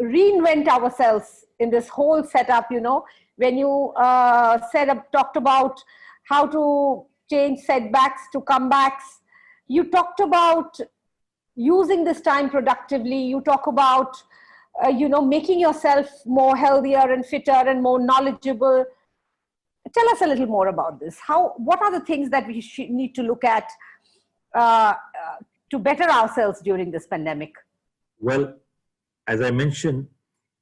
reinvent ourselves in this whole setup. You know, when you talked about how to change setbacks to comebacks, you talked about using this time productively. You talk about making yourself more healthier and fitter and more knowledgeable. Tell us a little more about this. What are the things that we need to look at to better ourselves during this pandemic? Well, as I mentioned,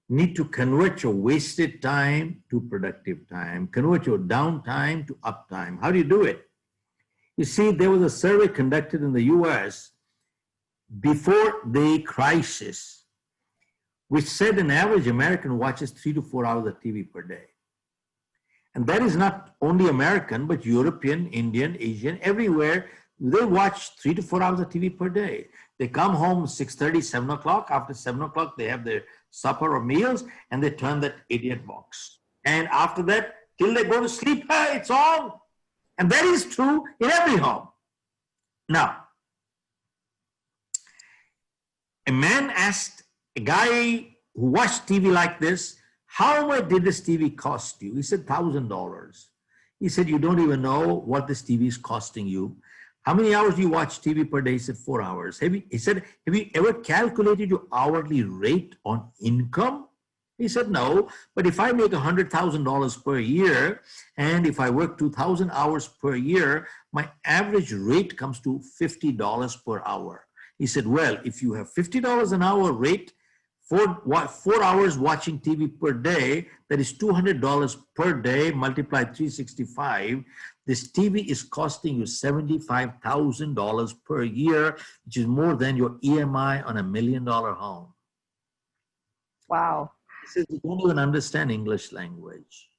need to convert your wasted time to productive time, convert your downtime to uptime. How do you do it? You see, there was a survey conducted in the US before the crisis, which said an average American watches 3 to 4 hours of TV per day. And that is not only American, but European, Indian, Asian, everywhere. They watch 3 to 4 hours of TV per day. They come home 6:30, 7 o'clock. After 7 o'clock, they have their supper or meals, and they turn that idiot box. And after that, till they go to sleep, hey, it's on. And that is true in every home. Now, a man asked a guy who watched TV like this, how much did this TV cost you? He said, $1,000. He said, you don't even know what this TV is costing you. How many hours do you watch TV per day? He said, 4 hours. He said, have you ever calculated your hourly rate on income? He said, no, but if I make $100,000 per year, and if I work 2,000 hours per year, my average rate comes to $50 per hour. He said, well, if you have $50 an hour rate, 4 hours watching TV per day, that is $200 per day, multiplied 365. This TV is costing you $75,000 per year, which is more than your EMI on $1 million home. Wow. He says, you don't even understand English language.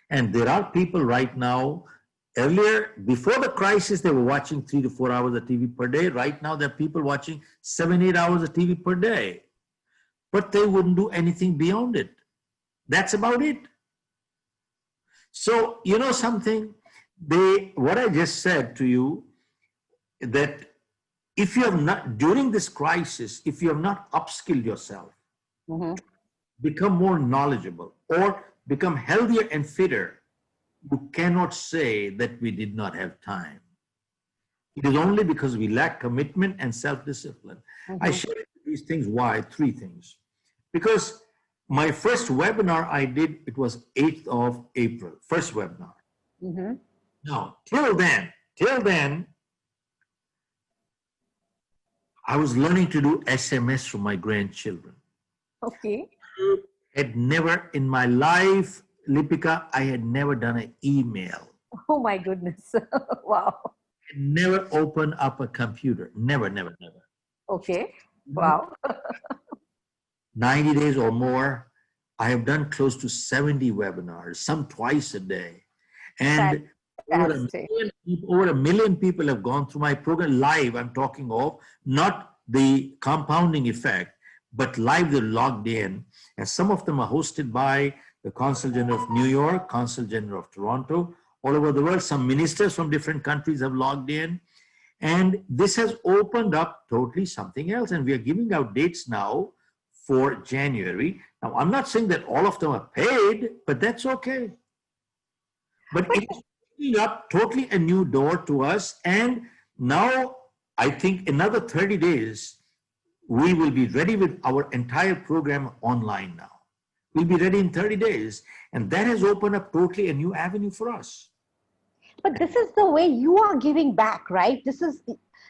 And there are people right now, earlier, before the crisis, they were watching 3 to 4 hours of TV per day. Right now, there are people watching 7, 8 hours of TV per day. But they wouldn't do anything beyond it. That's about it. So, you know something? What I just said to you, that if you have not, during this crisis, if you have not upskilled yourself, become more knowledgeable, or become healthier and fitter, you cannot say that we did not have time. It is only because we lack commitment and self-discipline. I share these things. Why? 3 things. Because my first webinar I did, it was 8th of April, first webinar. Now, till then, I was learning to do SMS for my grandchildren. Okay. Had never in my life, Lipika, I had never done an email. Oh my goodness. Wow. Never opened up a computer. Never. Okay. Wow. 90 days or more, I have done close to 70 webinars, some twice a day. And over a million people have gone through my program live, I'm talking of, not the compounding effect, but live, they're logged in. And some of them are hosted by the Consul General of New York, Consul General of Toronto, all over the world. Some ministers from different countries have logged in. And this has opened up totally something else. And we are giving out dates now for January. Now, I'm not saying that all of them are paid, but that's okay. But it is opening up totally a new door to us. And now, I think another 30 days, we will be ready with our entire program online now. We'll be ready in 30 days. And that has opened up totally a new avenue for us. But this is the way you are giving back, right? This is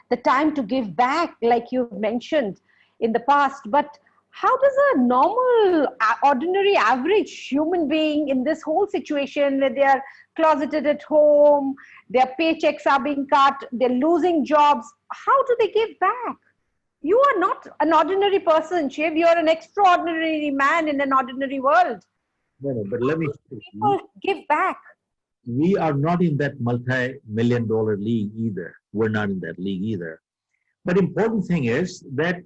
the time to give back, like you've mentioned in the past. But how does a normal, ordinary, average human being in this whole situation where they are closeted at home, their paychecks are being cut, they're losing jobs, how do they give back? You are not an ordinary person, Shiv. You're an extraordinary man in an ordinary world. No, but let me say, people give back. We are not in that multi-million-dollar league either. We're not in that league either. But important thing is that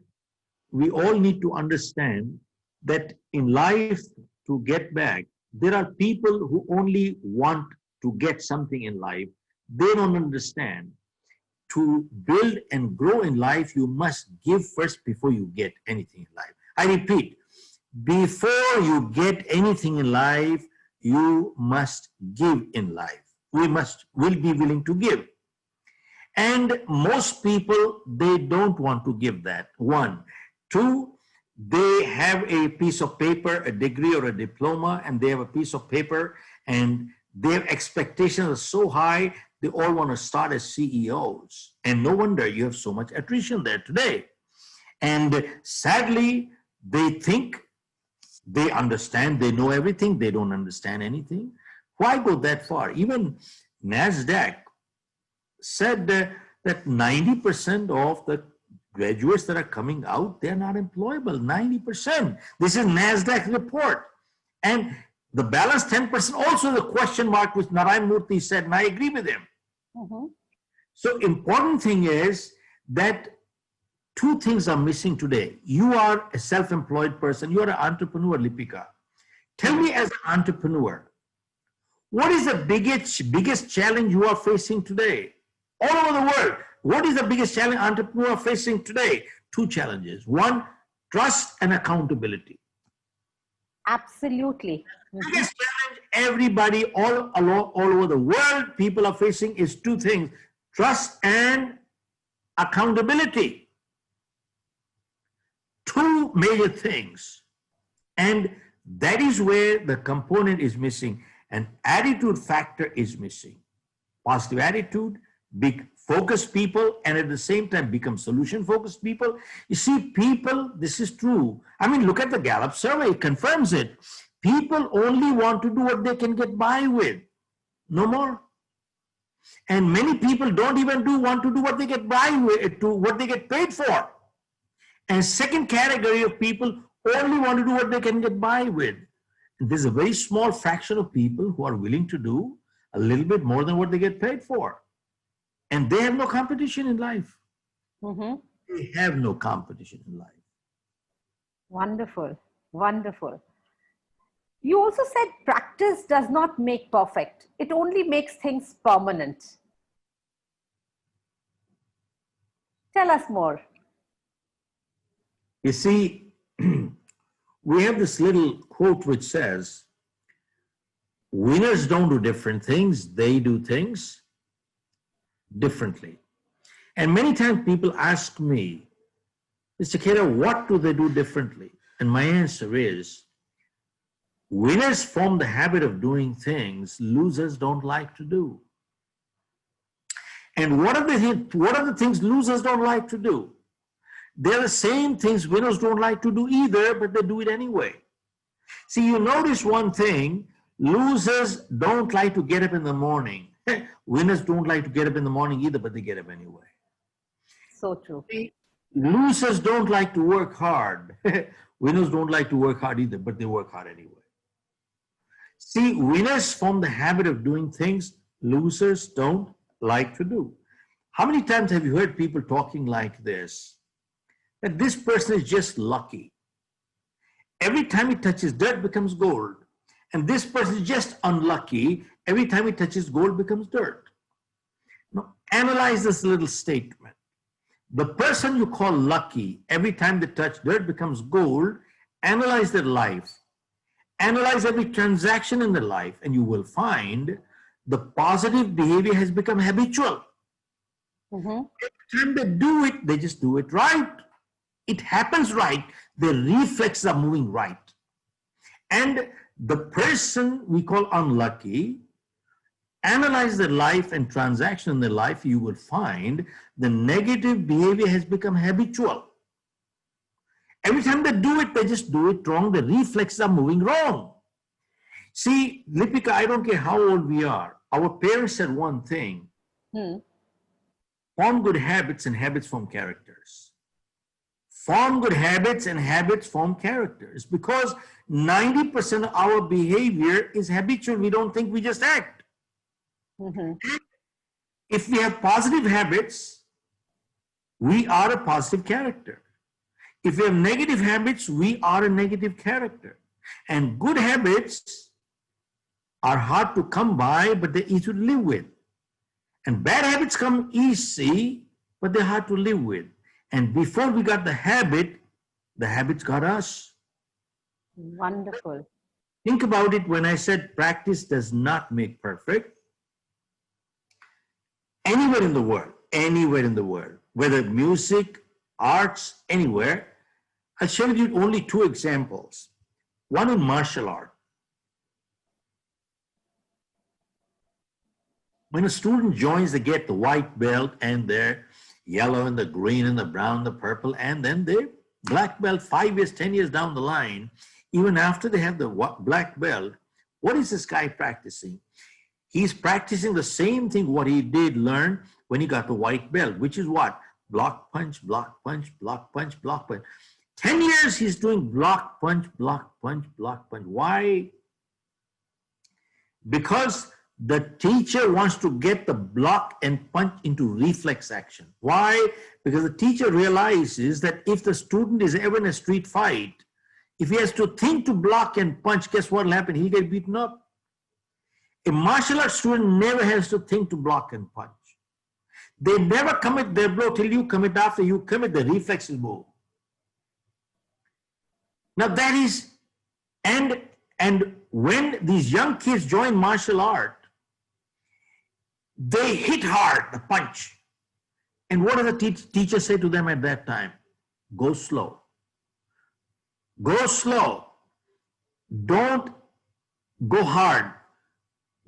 we all need to understand that in life, to get back, there are people who only want to get something in life. They don't understand. To build and grow in life, you must give first before you get anything in life. I repeat, before you get anything in life, you must give in life. Will be willing to give. And most people, they don't want to give that. 1. 2, they have a piece of paper, a degree or a diploma, and they have a piece of paper, and their expectations are so high, they all want to start as CEOs. And no wonder you have so much attrition there today. And sadly, they think they understand, they know everything, they don't understand anything. Why go that far? Even NASDAQ said that 90% of the graduates that are coming out, they're not employable, 90%. This is NASDAQ report. And the balance 10% also the question mark, which Narayan Murthy said, and I agree with him. Mm-hmm. So important thing is that two things are missing today. You are a self-employed person. You are an entrepreneur, Lipika. Tell me, as an entrepreneur, what is the biggest challenge you are facing today? All over the world, what is the biggest challenge entrepreneurs are facing today? Two challenges. One, trust and accountability. Absolutely. The biggest challenge everybody all over the world, people are facing is two things: trust and accountability. Two major things. And that is where the component is missing. An attitude factor is missing. Positive attitude, big focused people, and at the same time become solution focused people. You see, people, this is true. I mean, look at the Gallup survey, it confirms it. People only want to do what they can get by with, no more. And many people don't even want to do what they get by with, to what they get paid for. And second category of people only want to do what they can get by with. There's a very small fraction of people who are willing to do a little bit more than what they get paid for. And they have no competition in life. Mm-hmm. They have no competition in life. Wonderful. Wonderful. You also said practice does not make perfect. It only makes things permanent. Tell us more. You see, we have this little quote which says, winners don't do different things, they do things differently. And many times people ask me, Mr. Khera, what do they do differently? And my answer is, winners form the habit of doing things losers don't like to do. And what are the things losers don't like to do? They're the same things winners don't like to do either, but they do it anyway. See, you notice one thing, losers don't like to get up in the morning. Winners don't like to get up in the morning either, but they get up anyway. So true. See, losers don't like to work hard. Winners don't like to work hard either, but they work hard anyway. See, winners form the habit of doing things losers don't like to do. How many times have you heard people talking like this? That this person is just lucky. Every time he touches dirt becomes gold. And this person is just unlucky. Every time he touches gold becomes dirt. Now, analyze this little statement. The person you call lucky, every time they touch dirt becomes gold. Analyze their life. Analyze every transaction in their life, and you will find the positive behavior has become habitual. Mm-hmm. Every time they do it, they just do it right. It happens right. Their reflexes are moving right. And the person we call unlucky, analyze their life and transaction in their life, you will find the negative behavior has become habitual. Every time they do it, they just do it wrong. The reflexes are moving wrong. See, Lipika, I don't care how old we are. Our parents said one thing. Form good habits and habits form characters. Form good habits and habits form characters, because 90% of our behavior is habitual. We don't think, we just act. Mm-hmm. If we have positive habits, we are a positive character. If we have negative habits, we are a negative character. And good habits are hard to come by, but they're easy to live with. And bad habits come easy, but they're hard to live with. And before we got the habits got us. Wonderful. Think about it when I said practice does not make perfect. Anywhere in the world, whether music, arts, anywhere, I'll share with you only two examples. One in martial art. When a student joins, they get the white belt and yellow and the green and the brown, the purple, and then they black belt 5 years, 10 years down the line, even after they have the black belt, what is this guy practicing? He's practicing the same thing what he did learn when he got the white belt, which is what? Block punch, block punch, block punch, block punch. 10 years he's doing block punch, block punch, block punch. Why? Because the teacher wants to get the block and punch into reflex action. Why? Because the teacher realizes that if the student is ever in a street fight, if he has to think to block and punch, guess what will happen? He'll get beaten up. A martial arts student never has to think to block and punch. They never commit their blow till you commit. After you commit, the reflexes move. Now that is, and when these young kids join martial art, they hit hard, the punch. And what does the teacher say to them at that time? Go slow. Go slow. Don't go hard.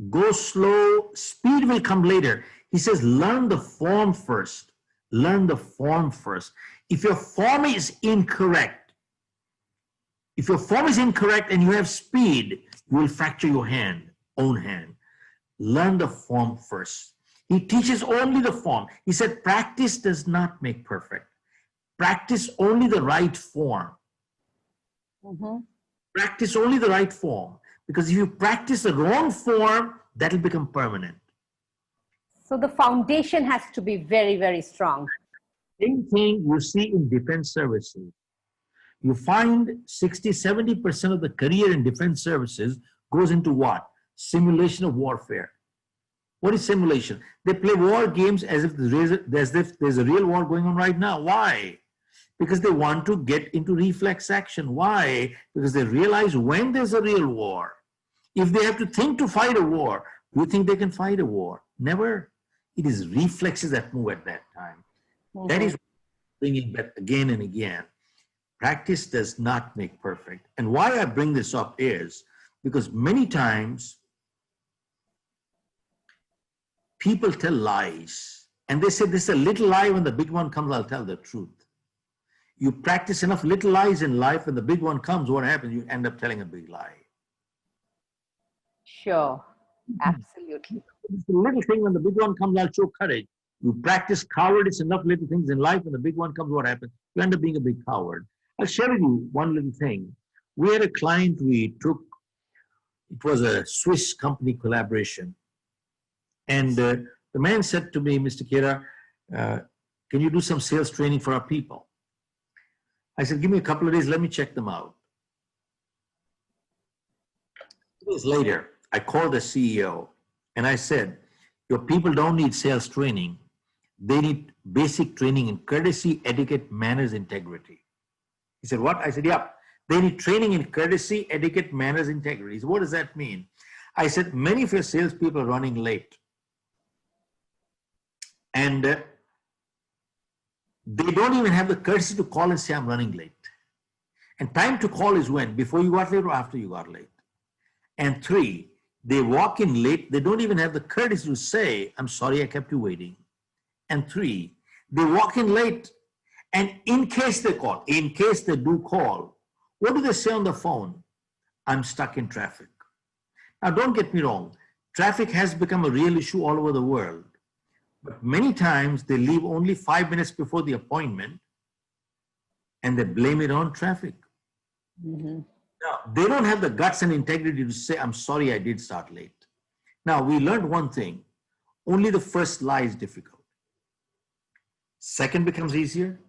Go slow. Speed will come later. He says, learn the form first. Learn the form first. If your form is incorrect, and you have speed, you will fracture your own hand. Learn the form first. He teaches only the form. He said, practice does not make perfect. Practice only the right form. Mm-hmm. Practice only the right form. Because if you practice the wrong form, that will become permanent. So the foundation has to be very, very strong. Same thing you see in defense services. You find 60-70% of the career in defense services goes into what? Simulation of warfare. What is simulation? They play war games as if there's a real war going on right now. Why? Because they want to get into reflex action. Why? Because they realize when there's a real war, if they have to think to fight a war, do you think they can fight a war? Never. It is reflexes that move at that time. Mm-hmm. That is bringing back again and again. Practice does not make perfect. And why I bring this up is because many times people tell lies and they say this is a little lie, when the big one comes, I'll tell the truth. You practice enough little lies in life, when the big one comes, what happens? You end up telling a big lie. Sure, absolutely. It's a little thing, when the big one comes, I'll show courage. You practice cowardice enough little things in life, when the big one comes, what happens? You end up being a big coward. I'll share with you one little thing. We had a client we took, it was a Swiss company collaboration. And the man said to me, Mr. Khera, can you do some sales training for our people? I said, give me a couple of days, let me check them out. 2 days later, I called the CEO and I said, your people don't need sales training. They need basic training in courtesy, etiquette, manners, integrity. He said, what? I said, yeah, they need training in courtesy, etiquette, manners, integrity. He said, what does that mean? I said, many of your salespeople are running late. And they don't even have the courtesy to call and say, I'm running late. And time to call is when? Before you got late or after you got late. And 3, they walk in late. They don't even have the courtesy to say, I'm sorry I kept you waiting. And 3, they walk in late. And in case they call, in case they do call, what do they say on the phone? I'm stuck in traffic. Now, don't get me wrong. Traffic has become a real issue all over the world. But many times they leave only 5 minutes before the appointment and they blame it on traffic. Mm-hmm. Now, they don't have the guts and integrity to say, I'm sorry I did start late. Now, we learned one thing. Only the first lie is difficult. Second becomes easier.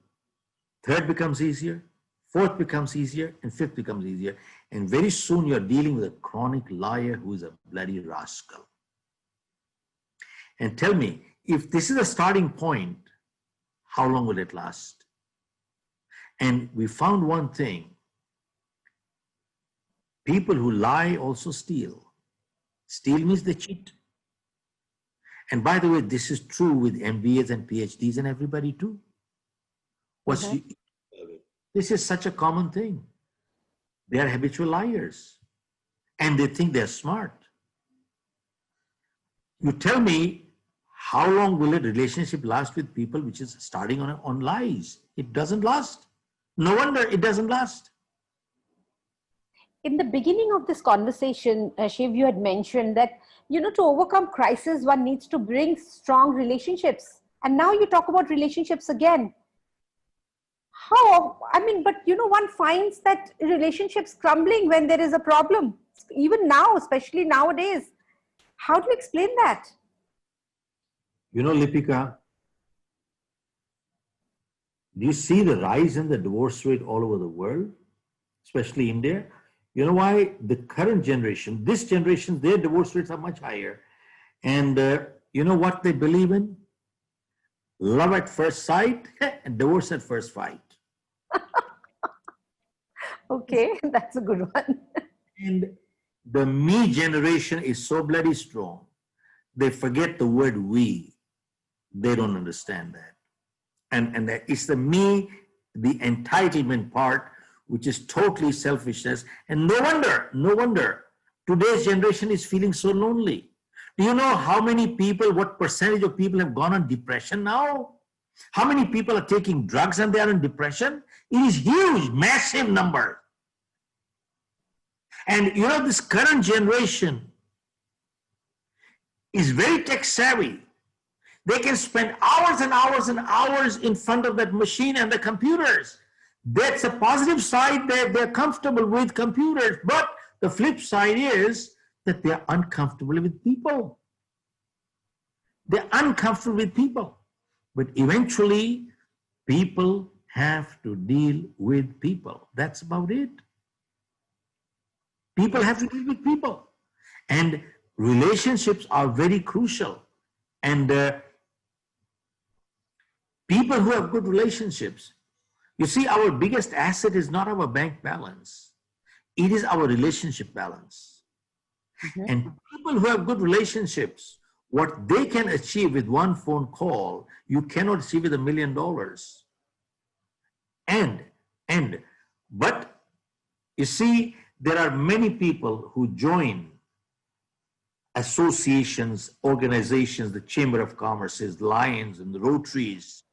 Third becomes easier. Fourth becomes easier. And fifth becomes easier. And very soon you're dealing with a chronic liar who is a bloody rascal. And tell me, if this is a starting point, how long will it last? And we found one thing. People who lie also steal. Steal means they cheat. And by the way, this is true with MBAs and PhDs and everybody too. This is such a common thing. They are habitual liars. And they think they're smart. You tell me, how long will a relationship last with people which is starting on lies? It doesn't last. No wonder it doesn't last. In the beginning of this conversation, Shiv, you had mentioned that, to overcome crisis, one needs to bring strong relationships. And now you talk about relationships again. But one finds that relationships crumbling when there is a problem, even now, especially nowadays. How do you explain that? Lipika, do you see the rise in the divorce rate all over the world, especially India? You know why? The current generation, this generation, their divorce rates are much higher. And you know what they believe in? Love at first sight and divorce at first fight. Okay, that's a good one. And the me generation is so bloody strong. They forget the word we. They don't understand that. And that it's the me, the entitlement part, which is totally selfishness. And no wonder today's generation is feeling so lonely. Do you know how many people, what percentage of people have gone on depression now? How many people are taking drugs and they are in depression? It is huge, massive number. And this current generation is very tech savvy. They can spend hours and hours and hours in front of that machine and the computers. That's a positive side, that they're comfortable with computers. But the flip side is that they're uncomfortable with people. They're uncomfortable with people. But eventually, people have to deal with people. That's about it. People have to deal with people. And relationships are very crucial. And people who have good relationships, you see, our biggest asset is not our bank balance. It is our relationship balance. Mm-hmm. And people who have good relationships, what they can achieve with one phone call, you cannot achieve with $1 million. But you see, there are many people who join associations, organizations, the Chamber of Commerce's, Lions and the Rotaries,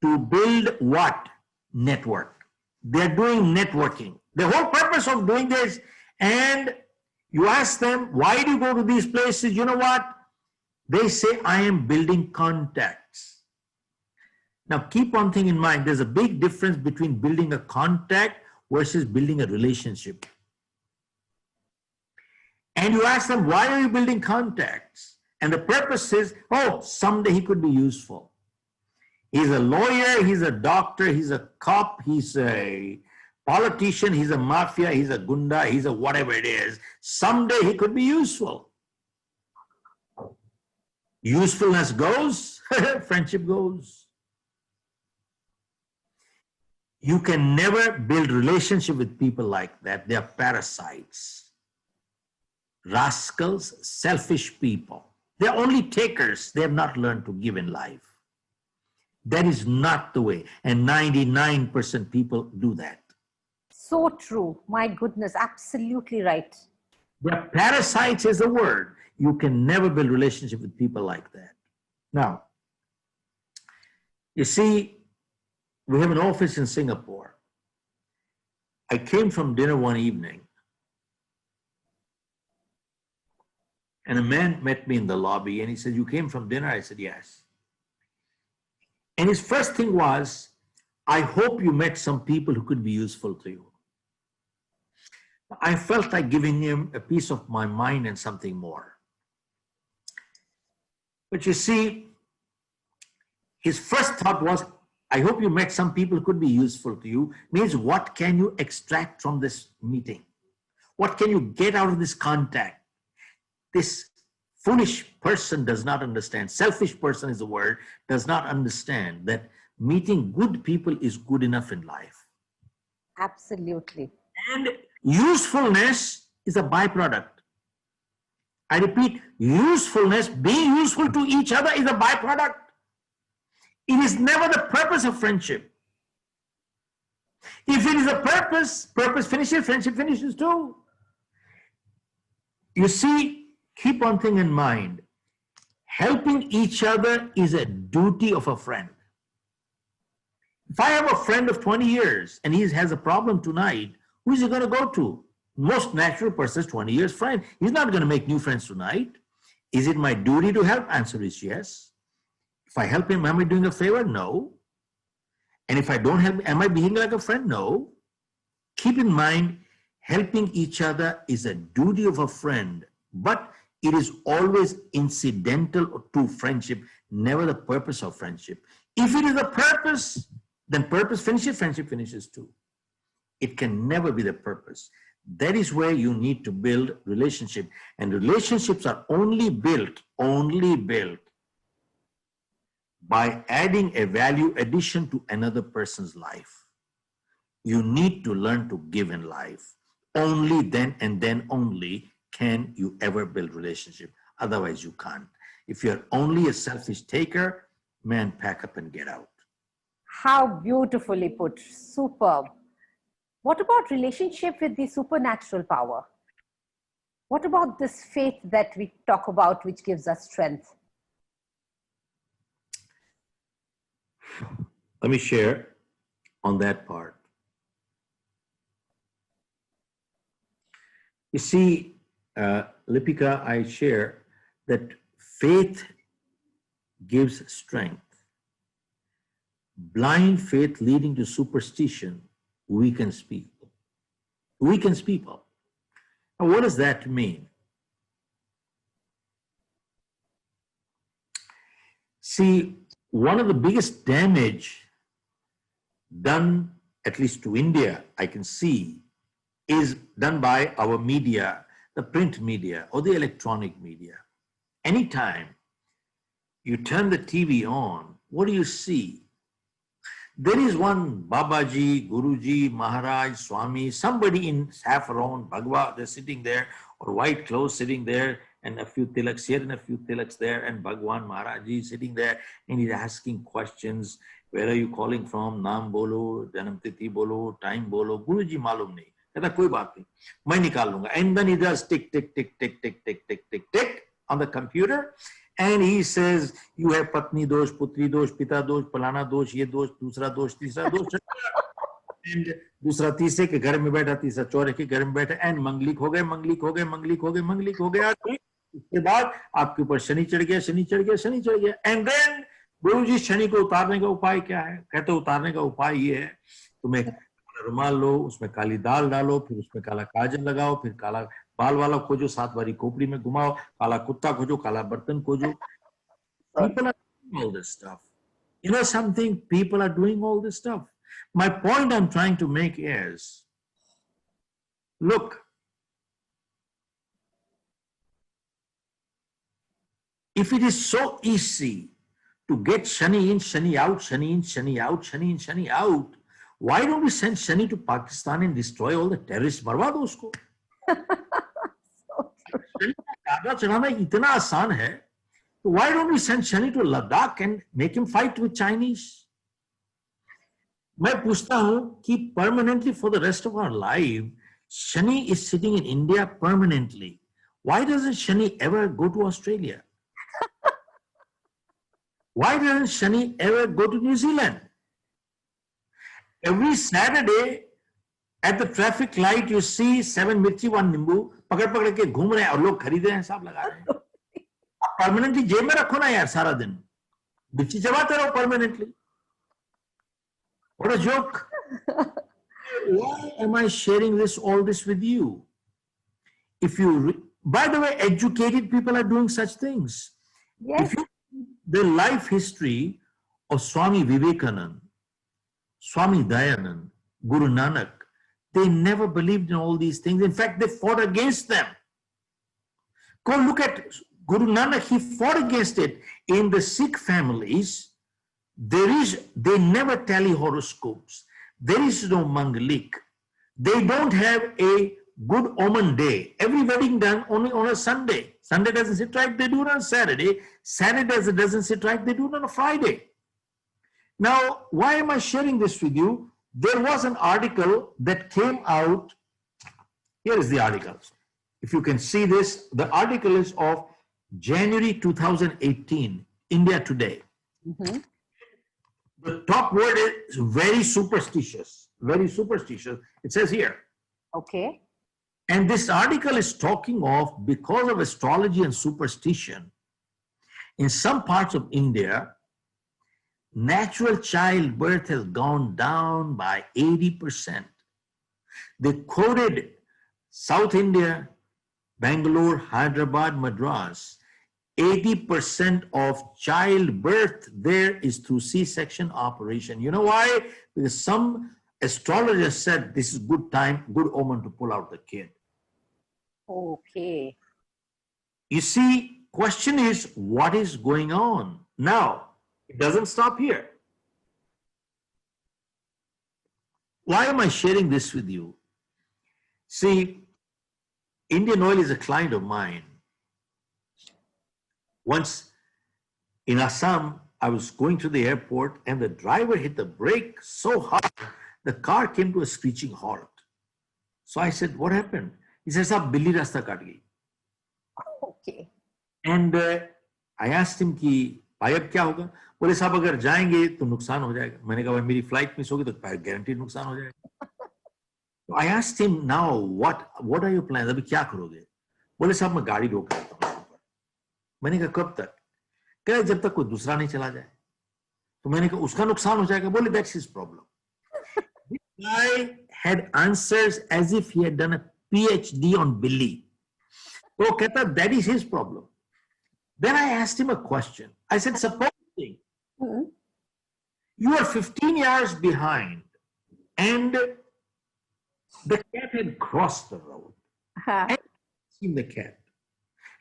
to build what? Network. They're doing networking. The whole purpose of doing this, and you ask them, why do you go to these places? You know what? They say, I am building contacts. Now, keep one thing in mind. There's a big difference between building a contact versus building a relationship. And you ask them, why are you building contacts? And the purpose is, someday he could be useful. He's a lawyer, he's a doctor, he's a cop, he's a politician, he's a mafia, he's a gunda, he's a whatever it is. Someday he could be useful. Usefulness goes, friendship goes. You can never build relationship with people like that. They are parasites, rascals, selfish people. They're only takers. They have not learned to give in life. That is not the way. And 99% people do that. So true. My goodness, absolutely right. They're parasites is the word. You can never build relationship with people like that. Now, you see, we have an office in Singapore. I came from dinner one evening, and a man met me in the lobby, and he said, you came from dinner? I said, yes. And his first thing was, I hope you met some people who could be useful to you. I felt like giving him a piece of my mind and something more. But you see, his first thought was, I hope you met some people who could be useful to you. Means, what can you extract from this meeting? What can you get out of this contact? This foolish person does not understand, selfish person is the word, does not understand that meeting good people is good enough in life. Absolutely. And usefulness is a byproduct. I repeat, usefulness, being useful to each other is a byproduct. It is never the purpose of friendship. If it is a purpose, purpose finishes, friendship finishes too. You see, keep one thing in mind. Helping each other is a duty of a friend. If I have a friend of 20 years and he has a problem tonight, who is he going to go to? Most natural person's 20 years friend. He's not going to make new friends tonight. Is it my duty to help? Answer is yes. If I help him, am I doing a favor? No. And if I don't help, am I behaving like a friend? No. Keep in mind, helping each other is a duty of a friend, but it is always incidental to friendship, never the purpose of friendship. If it is the purpose, then purpose finishes, friendship finishes too. It can never be the purpose. That is where you need to build relationship. And relationships are only built by adding a value addition to another person's life. You need to learn to give in life. Only then and then only can you ever build relationship. Otherwise you can't. If you're only a selfish taker, man, pack up and get out. How beautifully put. Superb. What about relationship with the supernatural power? What about this faith that we talk about, which gives us strength? Let me share on that part. You see, Lipika, I share that faith gives strength. Blind faith leading to superstition weakens people. Weakens people. Now, what does that mean? See, one of the biggest damage done, at least to India, I can see, is done by our media, the print media or the electronic media. Anytime you turn the TV on, what do you see? There is one Babaji, Guruji, Maharaj, Swami, somebody in saffron, Bhagwa, they're sitting there, or white clothes sitting there, and a few tilaks here and a few tilaks there, and Bhagwan Maharaji sitting there, and he's asking questions. Where are you calling from? Naam bolo, janam tithi bolo, time bolo. Guruji malum nahi. Kehta koi baat nahi. Main nikal lunga. And then he does tick, tick, tick, tick, tick, tick, tick, tick, tick on the computer. And he says, you have patni dosh, putri dosh, pita dosh, palana dosh, ye dosh, dusra dosh, tisra dosh. And दूसरा तीसरे के घर में बैठा, तीसरा चौरे के घर में बैठा, and मंगलिक हो गए, मंगलिक हो गए, मंगलिक हो गए, मंगलिक हो गया. उसके बाद आपके ऊपर शनि चढ़ गया, शनि चढ़ गया, शनि चढ़ गया. And then गुरु जी शनि को उतारने का उपाय क्या है? कहते उतारने का उपाय ये है, तुम्हें रुमाल लो, उसमें काली दाल डालो, फिर उसमें काला काजल लगाओ, फिर काला बाल वाला खोजो, 7 बारी खोपड़ी में घुमाओ, काला कुत्ता खोजो, काला बर्तन खोजो. People are doing all this stuff. You know something? People are doing all this stuff. My point I'm trying to make is, look, if it is so easy to get Shani in, Shani out, Shani in, Shani out, Shani in, Shani out, why don't we send Shani to Pakistan and destroy all the terrorists? मरवा दो उसको. काबा चढ़ाना इतना आसान है, तो why don't we send Shani to Ladakh and make him fight with Chinese? मैं पूछता हूं कि permanently for the rest of our life, Shani is sitting in India permanently. Why doesn't Shani ever go to Australia? Why doesn't Shani ever go to New Zealand? Every Saturday at the traffic light, you see 7 mirchi, 1 nimbu, पकड़ पकड़ के घूम रहे हैं और लोग खरीद रहे हैं, हिसाब लगा रहे हैं. आप permanently जेब में रखो ना यार सारा दिन. मिर्ची चबाते रहो permanently. What a joke. Why am I sharing all this with you? If you, by the way, educated people are doing such things. Yes. If you, the life history of Swami Vivekananda, Swami Dayanand, Guru Nanak, they never believed in all these things. In fact, they fought against them. Go look at Guru Nanak, he fought against it. In the Sikh families, they never tally horoscopes. There is no Mangalik. They don't have a good omen day. Every wedding done only on a Sunday. Sunday doesn't sit right, they do it on Saturday. Saturday doesn't sit right, they do it on a Friday. Now, why am I sharing this with you? There was an article that came out. Here is the article. If you can see this, the article is of January 2018, India Today. Mm-hmm. The top word is very superstitious. Very superstitious. It says here. Okay. And this article is talking of, because of astrology and superstition, in some parts of India, natural childbirth has gone down by 80%. They quoted South India, Bangalore, Hyderabad, Madras. 80% of childbirth there is through C-section operation. You know why? Because some astrologers said this is good time, good omen to pull out the kid. Okay. You see, question is, what is going on? Now, it doesn't stop here. Why am I sharing this with you? See, Indian Oil is a client of mine. Once in Assam, I was going to the airport and the driver hit the brake so hard, the car came to a screeching halt. So I said, what happened? He says, "Sab billi rasta kat gayi." Okay. And I asked him कि भाई अब क्या होगा? बोले साहब अगर जाएंगे तो नुकसान हो जाएगा. मैंने कहा मेरी फ्लाइट मिस होगी तो गारंटीड नुकसान हो जाएगा. So I asked him, now what are your plans? अभी क्या करोगे? बोले साहब मैं गाड़ी रोक देता हूँ. मैंने कहा कब तक? कहा जब तक कोई दूसरा नहीं चला जाए. तो मैंने कहा उसका नुकसान हो जाएगा. बोले that's his problem. This guy had answers as if he had done a PhD on Billy. तो कहता that is his problem. Then I asked him a question. I said, supposing you are 15 years behind and the cat had crossed the road. And seen the cat.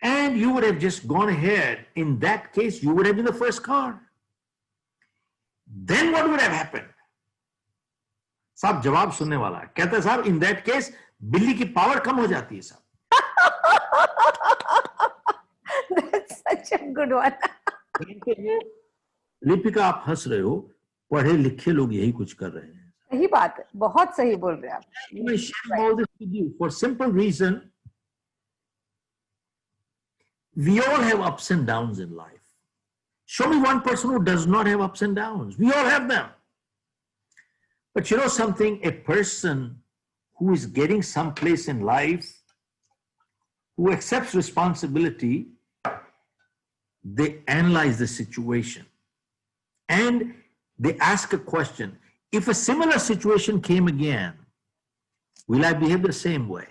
And you would have just gone ahead. In that case, you would have been the first car. Then what would have happened? साहब जवाब सुनने वाला है. कहता है साहब in that case बिल्ली की पावर कम हो जाती है साहब. That's such a good one. Lipika आप हंस रहे हो, पढ़े लिखे लोग यही कुछ कर रहे हैं. सही बात है, बहुत सही बोल रहे हैं आप. I share all this with you for simple reason. We all have ups and downs in life. Show me one person who does not have ups and downs. We all have them. But you know something? A person who is getting someplace in life, who accepts responsibility, they analyze the situation and they ask a question. If a similar situation came again, will I behave the same way?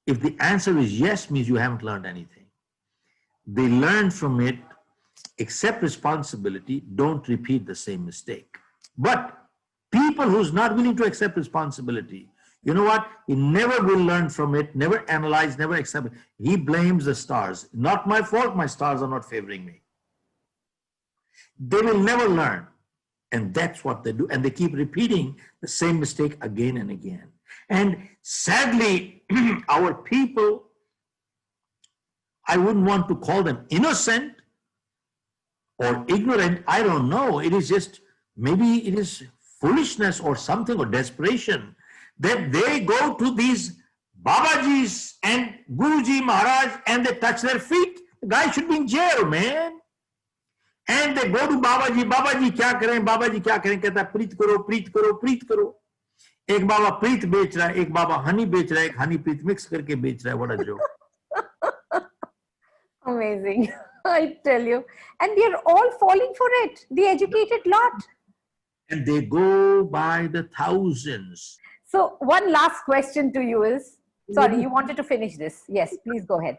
If the answer is yes, means you haven't learned anything. They learn from it, accept responsibility, don't repeat the same mistake. But people who's not willing to accept responsibility, you know what? He never will learn from it, never analyze, never accept it. He blames the stars. Not my fault, my stars are not favoring me. They will never learn. And that's what they do. And they keep repeating the same mistake again and again. And sadly, our people, I wouldn't want to call them innocent or ignorant. I don't know. It is just, maybe it is foolishness or something, or desperation, that they go to these Babajis and Guruji Maharaj and they touch their feet. The guy should be in jail, man. And they go to Babaji, Babaji kya kare, Babaji kya kare, कहता प्रीत करो, प्रीत करो, प्रीत करो. एक बाबा प्रीत बेच रहा है, एक बाबा हनी बेच रहा है, एक हनी प्रीत मिक्स करके बेच रहा है. What a joke. Amazing. I tell you. And we are all falling for it. The educated lot. And they go by the thousands. So one last question to you is, sorry, you wanted to finish this. Yes, please go ahead.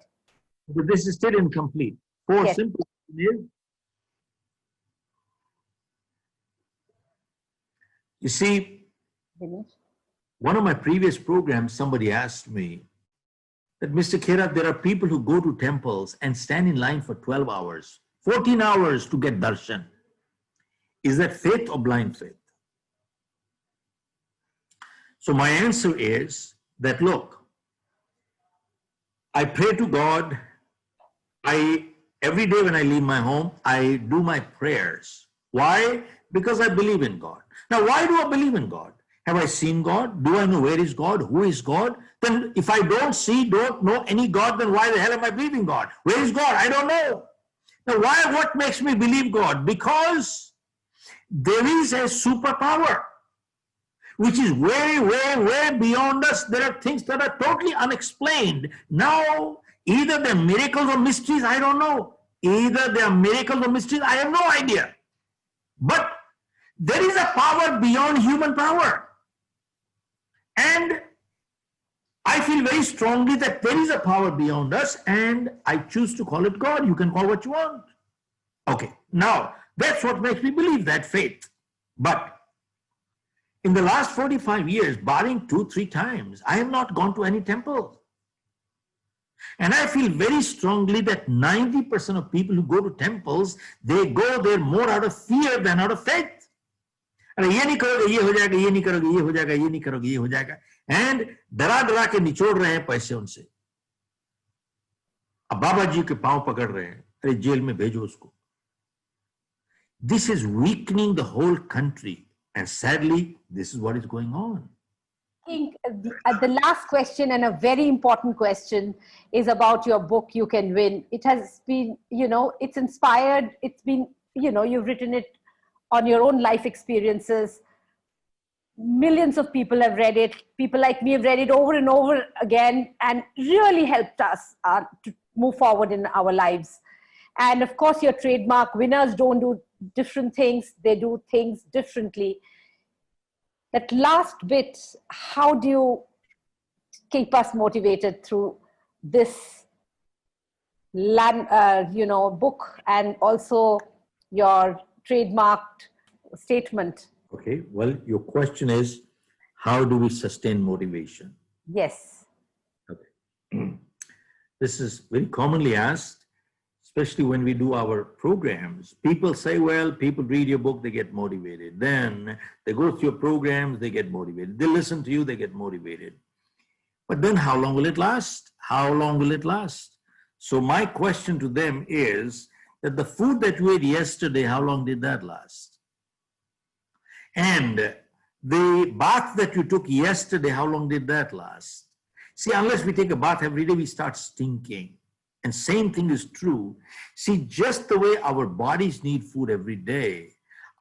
But this is still incomplete. Four Yes. simple is, you see, Finish. one of my previous programs, somebody asked me that, Mr. Khera, there are people who go to temples and stand in line for 12 hours, 14 hours to get darshan. Is that faith or blind faith? So my answer is that, look, I pray to God. Every day when I leave my home, I do my prayers. Why? Because I believe in God. Now, why do I believe in God? Have I seen God? Do I know where is God? Who is God? Then if I don't see, don't know any God, then why the hell am I believing God? Where is God? I don't know. Now, what makes me believe God? Because there is a superpower which is way, way, way beyond us. There are things that are totally unexplained. Now, either they're miracles or mysteries, I don't know. Either they are miracles or mysteries, I have no idea. But there is a power beyond human power. And I feel very strongly that there is a power beyond us, and I choose to call it God. You can call what you want. Okay, now that's what makes me believe that faith. But in the last 45 years, barring 2-3 times, I have not gone to any temple. And I feel very strongly that 90% of people who go to temples, they go there more out of fear than out of faith. अरे ये नहीं करोगे ये हो जाएगा, ये नहीं करोगे ये हो जाएगा, ये नहीं करोगे ये हो जाएगा, एंड डरा डरा के निचोड़ रहे हैं पैसे उनसे. अब बाबा जी के पांव पकड़ रहे हैं, अरे जेल में भेजो उसको. This is weakening the whole country, and sadly this is what is going on. I think the last question, and a very important question, is about your book, You Can Win. It has been, it's inspired, it's been, you've written it on your own life experiences. Millions of people have read it. People like me have read it over and over again, and really helped us to move forward in our lives. And of course, your trademark, winners don't do different things, they do things differently. That last bit, how do you keep us motivated through this book, and also your trademarked statement? Okay, well, your question is, how do we sustain motivation? Yes. Okay. This is very commonly asked, especially when we do our programs. People say, well, people read your book, they get motivated. Then they go through your programs, they get motivated. They listen to you, they get motivated. But then how long will it last? How long will it last? So my question to them is that the food that you ate yesterday, how long did that last? And the bath that you took yesterday, how long did that last? See, unless we take a bath every day, we start stinking. And same thing is true. See, just the way our bodies need food every day,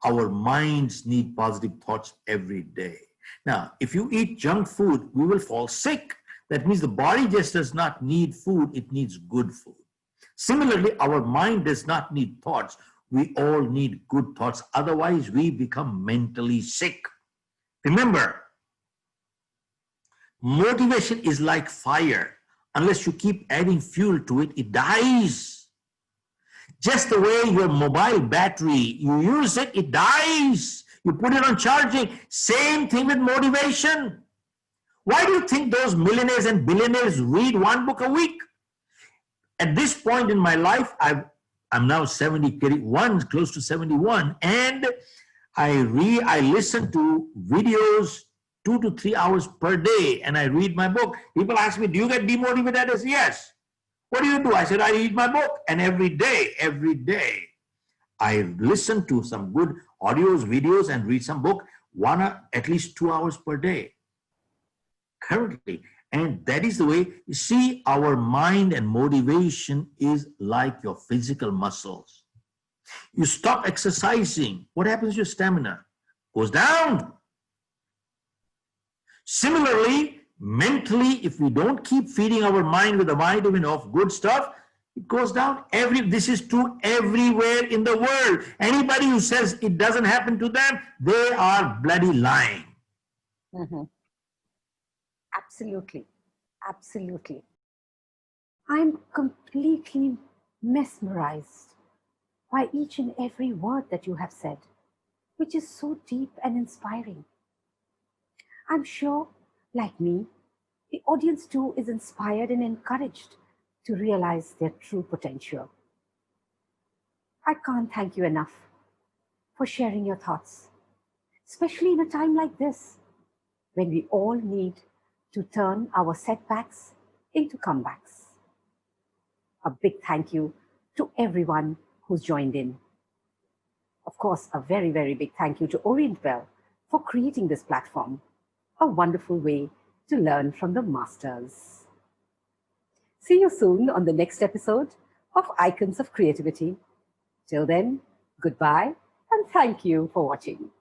our minds need positive thoughts every day. Now, if you eat junk food, we will fall sick. That means the body just does not need food, it needs good food. Similarly, our mind does not need thoughts. We all need good thoughts. Otherwise, we become mentally sick. Remember, motivation is like fire. Unless you keep adding fuel to it, it dies. Just the way your mobile battery, you use it, it dies. You put it on charging. Same thing with motivation. Why do you think those millionaires and billionaires read one book a week? At this point in my life, I'm now 71, close to 71, and I listen to videos 2 to 3 hours per day, and I read my book. People ask me, do you get demotivated? I say, yes. What do? I said, I read my book. And every day, I listen to some good audios, videos, and read some book, at least 2 hours per day, currently. And that is the way, you see, our mind and motivation is like your physical muscles. You stop exercising, what happens to your stamina? Goes down. Similarly, mentally, if we don't keep feeding our mind with a vitamin of good stuff, it goes down. This is true everywhere in the world. Anybody who says it doesn't happen to them, they are bloody lying. Mm-hmm. Absolutely. Absolutely. I'm completely mesmerized by each and every word that you have said, which is so deep and inspiring. I'm sure, like me, the audience too is inspired and encouraged to realize their true potential. I can't thank you enough for sharing your thoughts, especially in a time like this, when we all need to turn our setbacks into comebacks. A big thank you to everyone who's joined in. Of course, a very, very big thank you to Orientbell for creating this platform. a wonderful way to learn from the masters. See you soon on the next episode of Icons of Creativity. Till then, goodbye and thank you for watching.